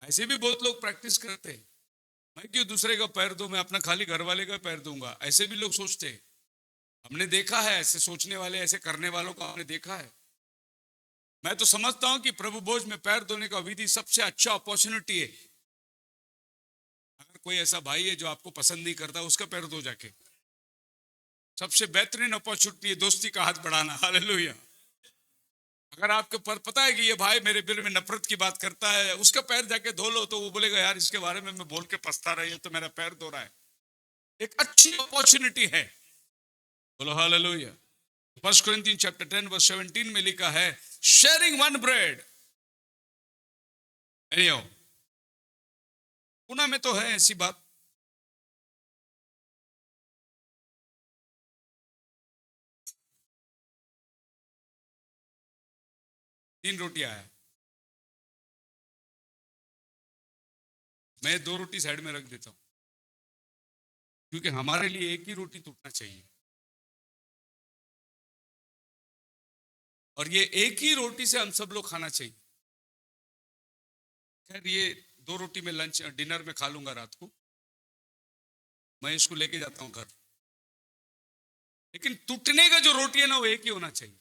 ऐसे भी बहुत लोग प्रैक्टिस करते हैं, मैं क्यों दूसरे का पैर दूं, मैं अपना खाली घर वाले का पैर दूंगा। ऐसे भी लोग सोचते हैं। हमने देखा है ऐसे सोचने वाले, ऐसे करने वालों को हमने देखा है। मैं तो समझता हूं कि प्रभु भोज में पैर धोने का विधि सबसे अच्छा अपॉर्चुनिटी है। अगर कोई ऐसा भाई है जो आपको पसंद नहीं करता, उसका पैर धो जाके। सबसे बेहतरीन अपॉर्चुनिटी है दोस्ती का हाथ बढ़ाना। हालेलुया। अगर आपको पता है कि ये भाई मेरे दिल में नफरत की बात करता है, उसका पैर जाके धो लो, तो वो बोलेगा यार इसके बारे में मैं बोल के पछता रही है तो मेरा पैर धो रहा है। एक अच्छी अपॉर्चुनिटी है। बोलो हालेलुया। 1 Corinthians chapter 10 verse 17 में लिखा है शेयरिंग वन ब्रेड। पुणे में तो है ऐसी बात। तीन रोटियां है, मैं 2 रोटी साइड में रख देता हूं क्योंकि हमारे लिए एक ही रोटी टूटना चाहिए। और ये एक ही रोटी से हम सब लोग खाना चाहिए। खैर ये 2 रोटी में लंच डिनर में खा लूंगा रात को, मैं इसको लेके जाता हूं घर। लेकिन टूटने का जो रोटी है ना वो एक ही होना चाहिए,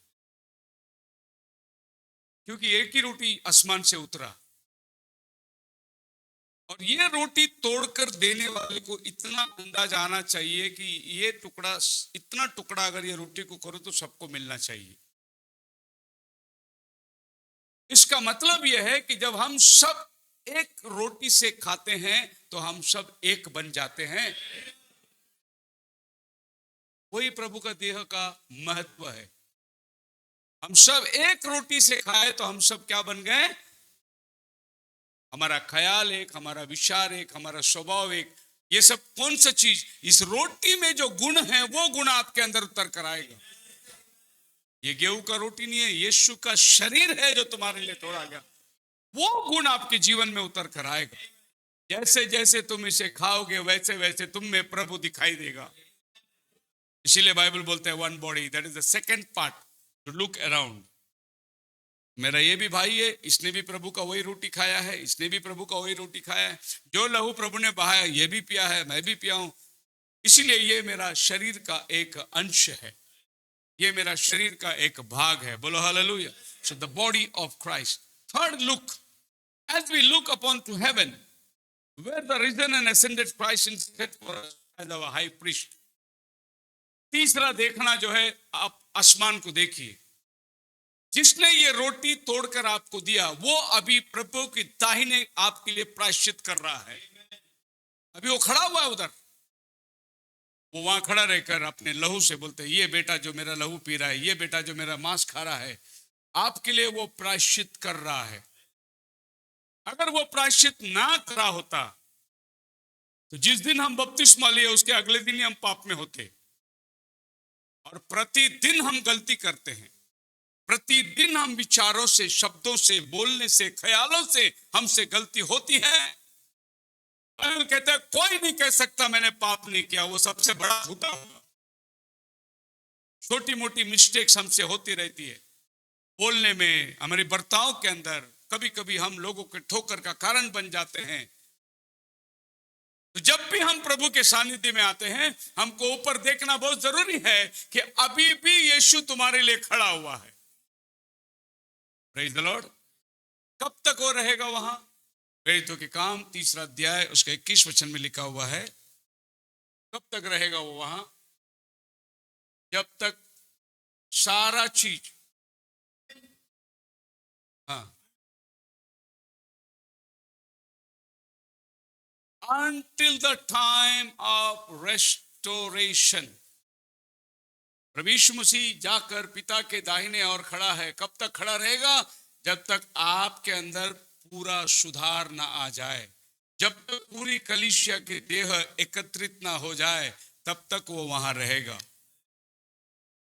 क्योंकि एक ही रोटी आसमान से उतरा। और ये रोटी तोड़कर देने वाले को इतना अंदाज आना चाहिए कि ये टुकड़ा, इतना टुकड़ा अगर ये रोटी को करो तो सबको मिलना चाहिए। इसका मतलब यह है कि जब हम सब एक रोटी से खाते हैं तो हम सब एक बन जाते हैं। वही प्रभु का देह का महत्व है। हम सब एक रोटी से खाए तो हम सब क्या बन गए? हमारा ख्याल एक, हमारा विचार एक, हमारा स्वभाव एक। ये सब कौन सा चीज? इस रोटी में जो गुण है वो गुण आपके अंदर उतर कर आएगा। ये गेहूं का रोटी नहीं है, यीशु का शरीर है जो तुम्हारे लिए तोड़ा गया। वो गुण आपके जीवन में उतर कर आएगा। जैसे जैसे तुम इसे खाओगे वैसे वैसे तुम में प्रभु दिखाई देगा। इसीलिए बाइबल बोलते हैं one body, that is the second part two look around. मेरा ये भी भाई है, इसने भी प्रभु का वही रोटी खाया है, इसने भी प्रभु का वही रोटी खाया है, जो लहू प्रभु ने बहाया ये भी पिया है, मैं भी पिया हूं। इसीलिए ये मेरा शरीर का एक अंश है, ये मेरा शरीर का एक भाग है। बोलो hallelujah. So the body of Christ. Third look, as we look upon to heaven where the risen and ascended Christ is set for us as our high priest। तीसरा देखना जो है, आप आसमान को देखिए। जिसने ये रोटी तोड़कर आपको दिया वो अभी प्रभु की दाहिने आपके लिए प्रायश्चित कर रहा है। अभी वो खड़ा हुआ है उधर, वो वहां खड़ा रहकर अपने लहू से बोलते हैं, ये बेटा जो मेरा लहू पी रहा है, ये बेटा जो मेरा मांस खा रहा है, आपके लिए वो प्रायश्चित कर रहा है। अगर वो प्रायश्चित ना करा होता तो जिस दिन हम बपतिस्मा लिए उसके अगले दिन ही हम पाप में होते। और प्रतिदिन हम गलती करते हैं, प्रतिदिन हम विचारों से, शब्दों से, बोलने से, ख्यालों से हमसे गलती होती है। बाइबल कहता है कोई नहीं कह सकता मैंने पाप नहीं किया, वो सबसे बड़ा झूठा होगा। छोटी मोटी मिस्टेक्स हमसे होती रहती है, बोलने में, हमारे बर्ताव के अंदर कभी कभी हम लोगों के ठोकर का कारण बन जाते हैं। तो जब भी हम प्रभु के सानिध्य में आते हैं, हमको ऊपर देखना बहुत जरूरी है कि अभी भी यीशु तुम्हारे लिए खड़ा हुआ है। Praise the Lord. कब तक वो रहेगा वहां? प्रेरितों के काम 3 अध्याय उसका 21 वचन में लिखा हुआ है। कब तक रहेगा वो वहां? जब तक सारा चीज, हाँ, until the time of restoration। प्रभु यीशु मसीह जाकर पिता के दाहिने ओर खड़ा है। कब तक खड़ा रहेगा? जब तक आपके अंदर पूरा सुधार ना आ जाए, जब तक पूरी कलीसिया के देह एकत्रित ना हो जाए, तब तक वो वहां रहेगा।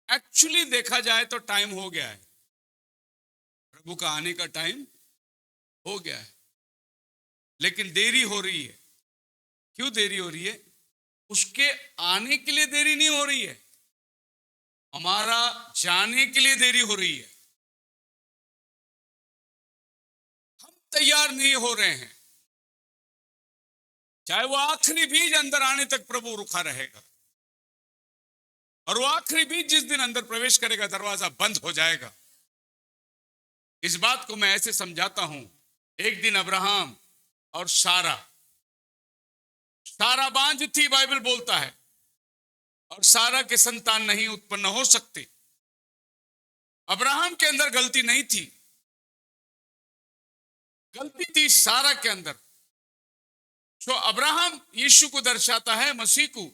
एक्चुअली देखा जाए तो टाइम हो गया है, प्रभु का आने का टाइम हो गया है, लेकिन देरी हो रही है। क्यों देरी हो रही है? उसके आने के लिए देरी नहीं हो रही है, हमारा जाने के लिए देरी हो रही है। हम तैयार नहीं हो रहे हैं। चाहे वो आखिरी बीज अंदर आने तक प्रभु रुका रहेगा, और वो आखिरी बीज जिस दिन अंदर प्रवेश करेगा दरवाजा बंद हो जाएगा। इस बात को मैं ऐसे समझाता हूं, एक दिन अब्राहम और सारा बांझ थी, बाइबल बोलता है, और सारा के संतान नहीं उत्पन्न हो सकते। अब्राहम के अंदर गलती नहीं थी, गलती थी सारा के अंदर। तो अब्राहम यीशु को दर्शाता है, मसीह को,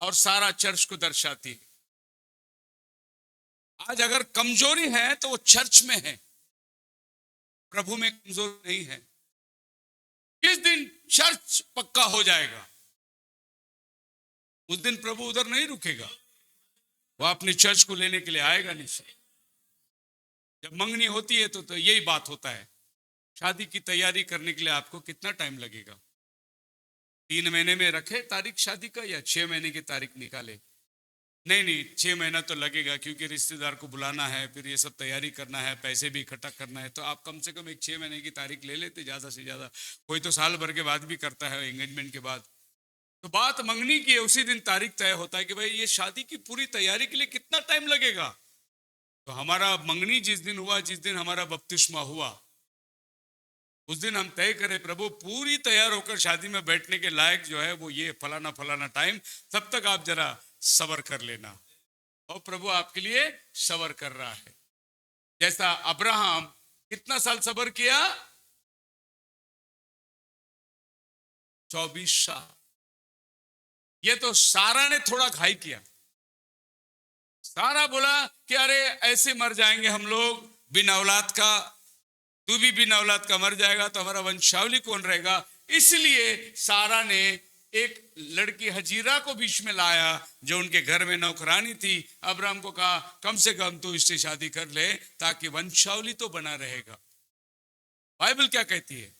और सारा चर्च को दर्शाती है। आज अगर कमजोरी है तो वो चर्च में है, प्रभु में कमजोरी नहीं है। किस दिन चर्च पक्का हो जाएगा उस दिन प्रभु उधर नहीं रुकेगा, वो अपनी चर्च को लेने के लिए आएगा नीचे। जब मंगनी होती है तो यही बात होता है। शादी की तैयारी करने के लिए आपको कितना टाइम लगेगा? 3 महीने में रखे तारीख शादी का, या 6 महीने की तारीख निकाले? नहीं, 6 महीना तो लगेगा, क्योंकि रिश्तेदार को बुलाना है, फिर ये सब तैयारी करना है, पैसे भी इकट्ठा करना है। तो आप कम से कम एक 6 महीने की तारीख ले लेते ज्यादा से ज्यादा। कोई तो साल भर के बाद भी करता है, एंगेजमेंट के बाद। तो बात मंगनी की है, उसी दिन तारीख तय होता है कि भाई ये शादी की पूरी तैयारी के लिए कितना टाइम लगेगा। तो हमारा मंगनी जिस दिन हुआ, जिस दिन हमारा बपतिस्मा हुआ, उस दिन हम तय करें प्रभु पूरी तैयार होकर शादी में बैठने के लायक जो है वो ये फलाना फलाना टाइम, तब तक आप जरा सबर कर लेना। और प्रभु आपके लिए सबर कर रहा है। जैसा अब्राहम कितना साल सबर किया? 24 साल। ये तो सारा ने थोड़ा घाई किया। सारा बोला कि अरे ऐसे मर जाएंगे हम लोग बिना औलाद का, तू भी बिना औलाद का मर जाएगा तो हमारा वंशावली कौन रहेगा। इसलिए सारा ने एक लड़की हजीरा को बीच में लाया जो उनके घर में नौकरानी थी। अब्राहम को कहा कम से कम तू इससे शादी कर ले ताकि वंशावली तो बना रहेगा। बाइबल क्या कहती है?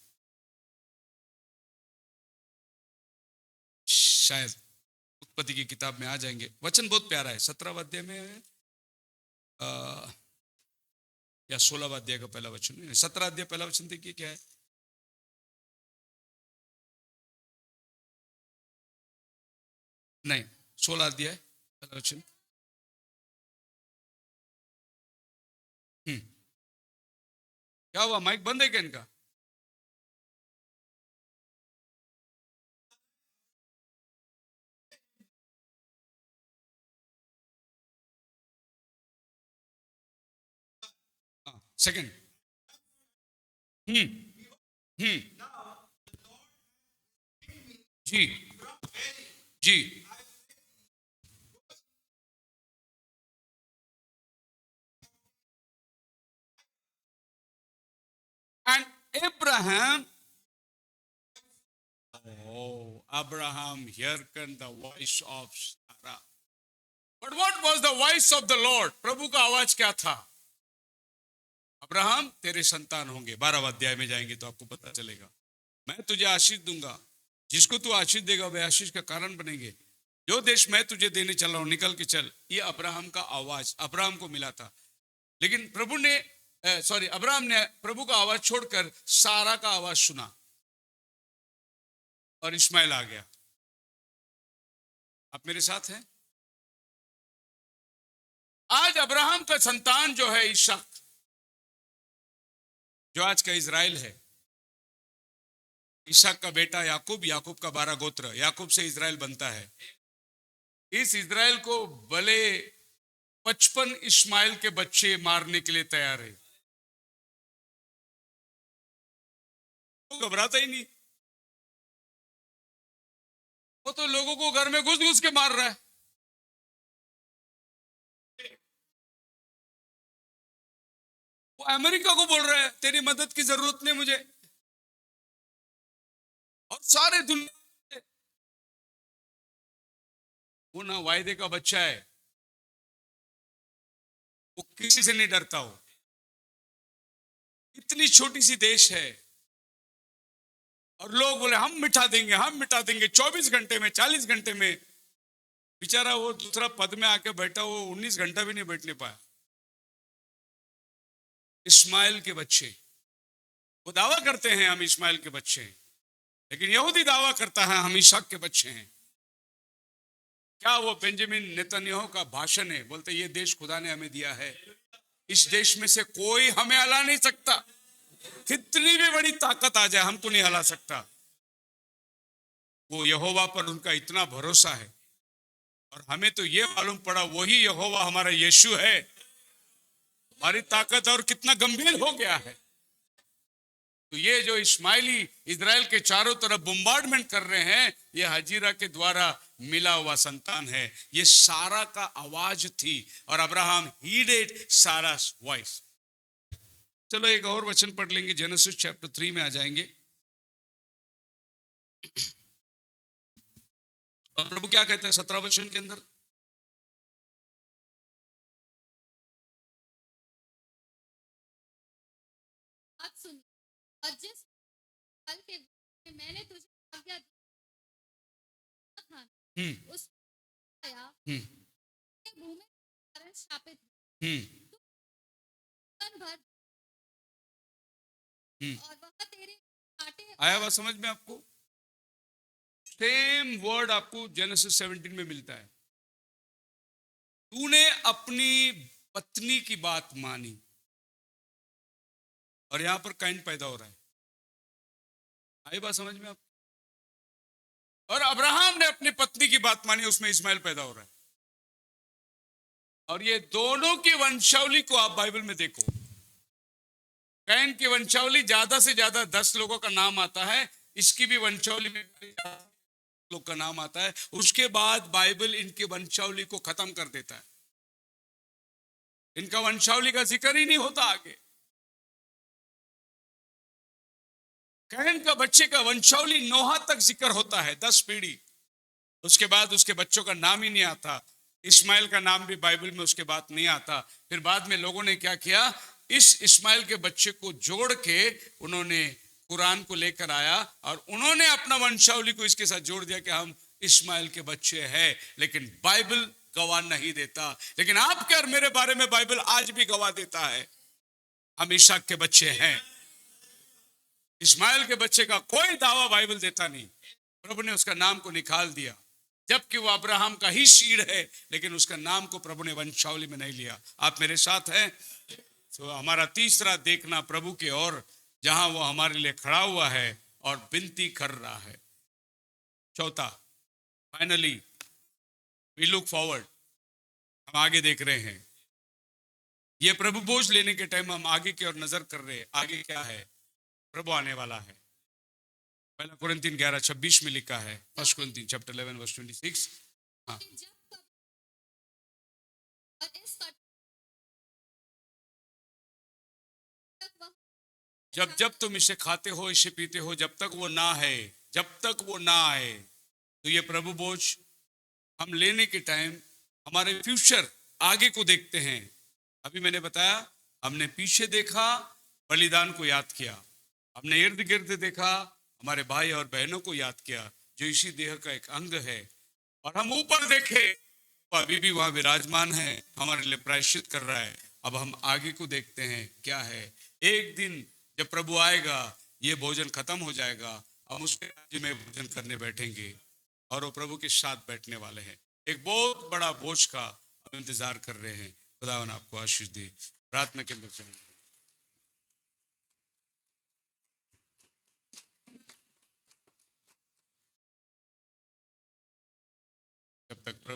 शायद उत्पत्ति की किताब में आ जाएंगे। वचन बहुत प्यारा है, 17वां अध्याय में है या 16वां अध्याय का पहला वचन, 17 अध्याय पहला वचन देखिए क्या है। नहीं, 16 अध्याय पहला वचन। क्या हुआ, माइक बंद है क्या इनका? सेकंड। हम्म जी जी। And Abraham, oh, Abraham hearkened the voice of Sarah. But what was the voice of the Lord? प्रभु का आवाज क्या था? अब्राहम तेरे संतान होंगे। 12वां अध्याय में जाएंगे तो आपको पता चलेगा। मैं तुझे आशीष दूंगा, जिसको तू आशीष देगा वे आशीष का कारण बनेंगे। जो देश मैं तुझे देने चल रहा हूं निकल के चल। ये अब्राहम का आवाज अब्राहम को मिला था, लेकिन प्रभु ने अब्राहम ने प्रभु का आवाज छोड़कर सारा का आवाज सुना और इस्माइल आ गया। आप मेरे साथ हैं? आज अब्राहम का संतान जो है इसहाक, जो आज का इजराइल है, इसहाक का बेटा याकूब, याकूब का 12 गोत्र, याकूब से इजराइल बनता है। इस इजराइल को भले 55 इस्माइल के बच्चे मारने के लिए तैयार है, वो घबराता ही नहीं। वो तो लोगों को घर में घुस घुस के मार रहा है। वो अमेरिका को बोल रहा है तेरी मदद की जरूरत नहीं मुझे, और सारे दुनिया वो ना वायदे का बच्चा है, वो किसी से नहीं डरता हो। इतनी छोटी सी देश है और लोग बोले हम मिटा देंगे, हम मिटा देंगे 24 घंटे में, 40 घंटे में। बेचारा वो दूसरा पद में आके बैठा, वो 19 घंटा भी नहीं बैठने पाया। इस्माइल के बच्चे, वो दावा करते हैं हम इस्माइल के बच्चे हैं, लेकिन यहूदी दावा करता है हम इसहाक के बच्चे हैं। क्या वो बेंजामिन नेतन्याहू का भाषण है, बोलते ये देश खुदा ने हमें दिया है, इस देश में से कोई हमें हिला नहीं सकता, कितनी भी बड़ी ताकत आ जाए हमको नहीं हिला सकता। वो यहोवा पर उनका इतना भरोसा है, और हमें तो ये मालूम पड़ा वही यहोवा हमारा यीशु है। हमारी ताकत और कितना गंभीर हो गया है। तो ये जो इस्माइली इजराइल के चारों तरफ बम्बार्डमेंट कर रहे हैं, ये हजीरा के द्वारा मिला हुआ संतान है। ये सारा का आवाज थी, और अब्राहम हीडेड सारा's वॉइस। चलो एक और वचन पढ़ लेंगे, जेनेसिस चैप्टर 3 में आ जाएंगे। और प्रभु क्या कहते हैं 17 वचन के अंदर? बात सुनिए, और जिस फल के मैंने तुझे आज्ञा दी उस आया भूमि कारण शापित भर और वह तेरे कांटे। आया बात समझ में आपको? सेम वर्ड आपको जेनेसिस 17 में मिलता है। तूने अपनी पत्नी की बात मानी, और यहां पर कैन पैदा हो रहा है। आई बात समझ में आपको? और अब्राहम ने अपनी पत्नी की बात मानी, उसमें इस्माइल पैदा हो रहा है। और ये दोनों की वंशावली को आप बाइबल में देखो, कैन की वंशावली ज्यादा से ज्यादा 10 लोगों का नाम आता है, इसकी भी वंशावली में लोग का नाम आता है। उसके बाद बाइबल इनकी वंशावली को खत्म कर देता है, इनका वंशावली का जिक्र ही नहीं होता आगे। कैन का बच्चे का वंशावली नोहा तक जिक्र होता है, 10 पीढ़ी। उसके बाद उसके बच्चों का नाम ही नहीं आता। इस्माइल का नाम भी बाइबल में उसके बाद नहीं आता। फिर बाद में लोगों ने क्या किया, इस इस्माइल के बच्चे को जोड़ के उन्होंने कुरान को लेकर आया, और उन्होंने अपना वंशावली को इसके साथ जोड़ दिया कि हम इस्माइल के बच्चे हैं, लेकिन बाइबल गवाह नहीं देता। लेकिन आपके और मेरे बारे में बाइबल आज भी गवाह देता है, हम इसहाक के बच्चे हैं। इस्माइल के बच्चे का कोई दावा बाइबल देता नहीं। प्रभु ने उसका नाम को निकाल दिया, जबकि वो अब्राहम का ही सीड है, लेकिन उसका नाम को प्रभु ने वंशावली में नहीं लिया। आप मेरे साथ हैं? तो हमारा तीसरा देखना प्रभु की ओर, जहां वो हमारे लिए खड़ा हुआ है और विनती कर रहा है। चौथा, फाइनली वी लुक फॉरवर्ड, हम आगे देख रहे हैं। ये प्रभु बोझ लेने के टाइम हम आगे की ओर नजर कर रहे हैं। आगे क्या है? प्रभु आने वाला है। पहला कुरिन्थियन 11:26 में लिखा है, फर्स्ट कुरिन्थियन चैप्टर 11 वर्स 26। हाँ, जब जब तुम इसे खाते हो, इसे पीते हो, जब तक वो ना है, जब तक वो ना आए। तो ये प्रभु बोझ हम लेने के टाइम हमारे फ्यूचर, आगे को देखते हैं। अभी मैंने बताया, हमने पीछे देखा, बलिदान को याद किया, हमने इर्द गिर्द देखा, हमारे भाई और बहनों को याद किया जो इसी देह का एक अंग है, और हम ऊपर देखे, वो अभी भी वहां विराजमान है, हमारे लिए प्रायश्चित कर रहा है। अब हम आगे को देखते हैं, क्या है? एक दिन जब प्रभु आएगा, ये भोजन खत्म हो जाएगा, हम उसके राज्य में भोजन करने बैठेंगे और वो प्रभु के साथ बैठने वाले हैं। एक बहुत बड़ा भोज का हम इंतजार कर रहे हैं। खुदावन आपको आशीष दे। प्रार्थना के अंदर चलेंगे। जब तक प्रभु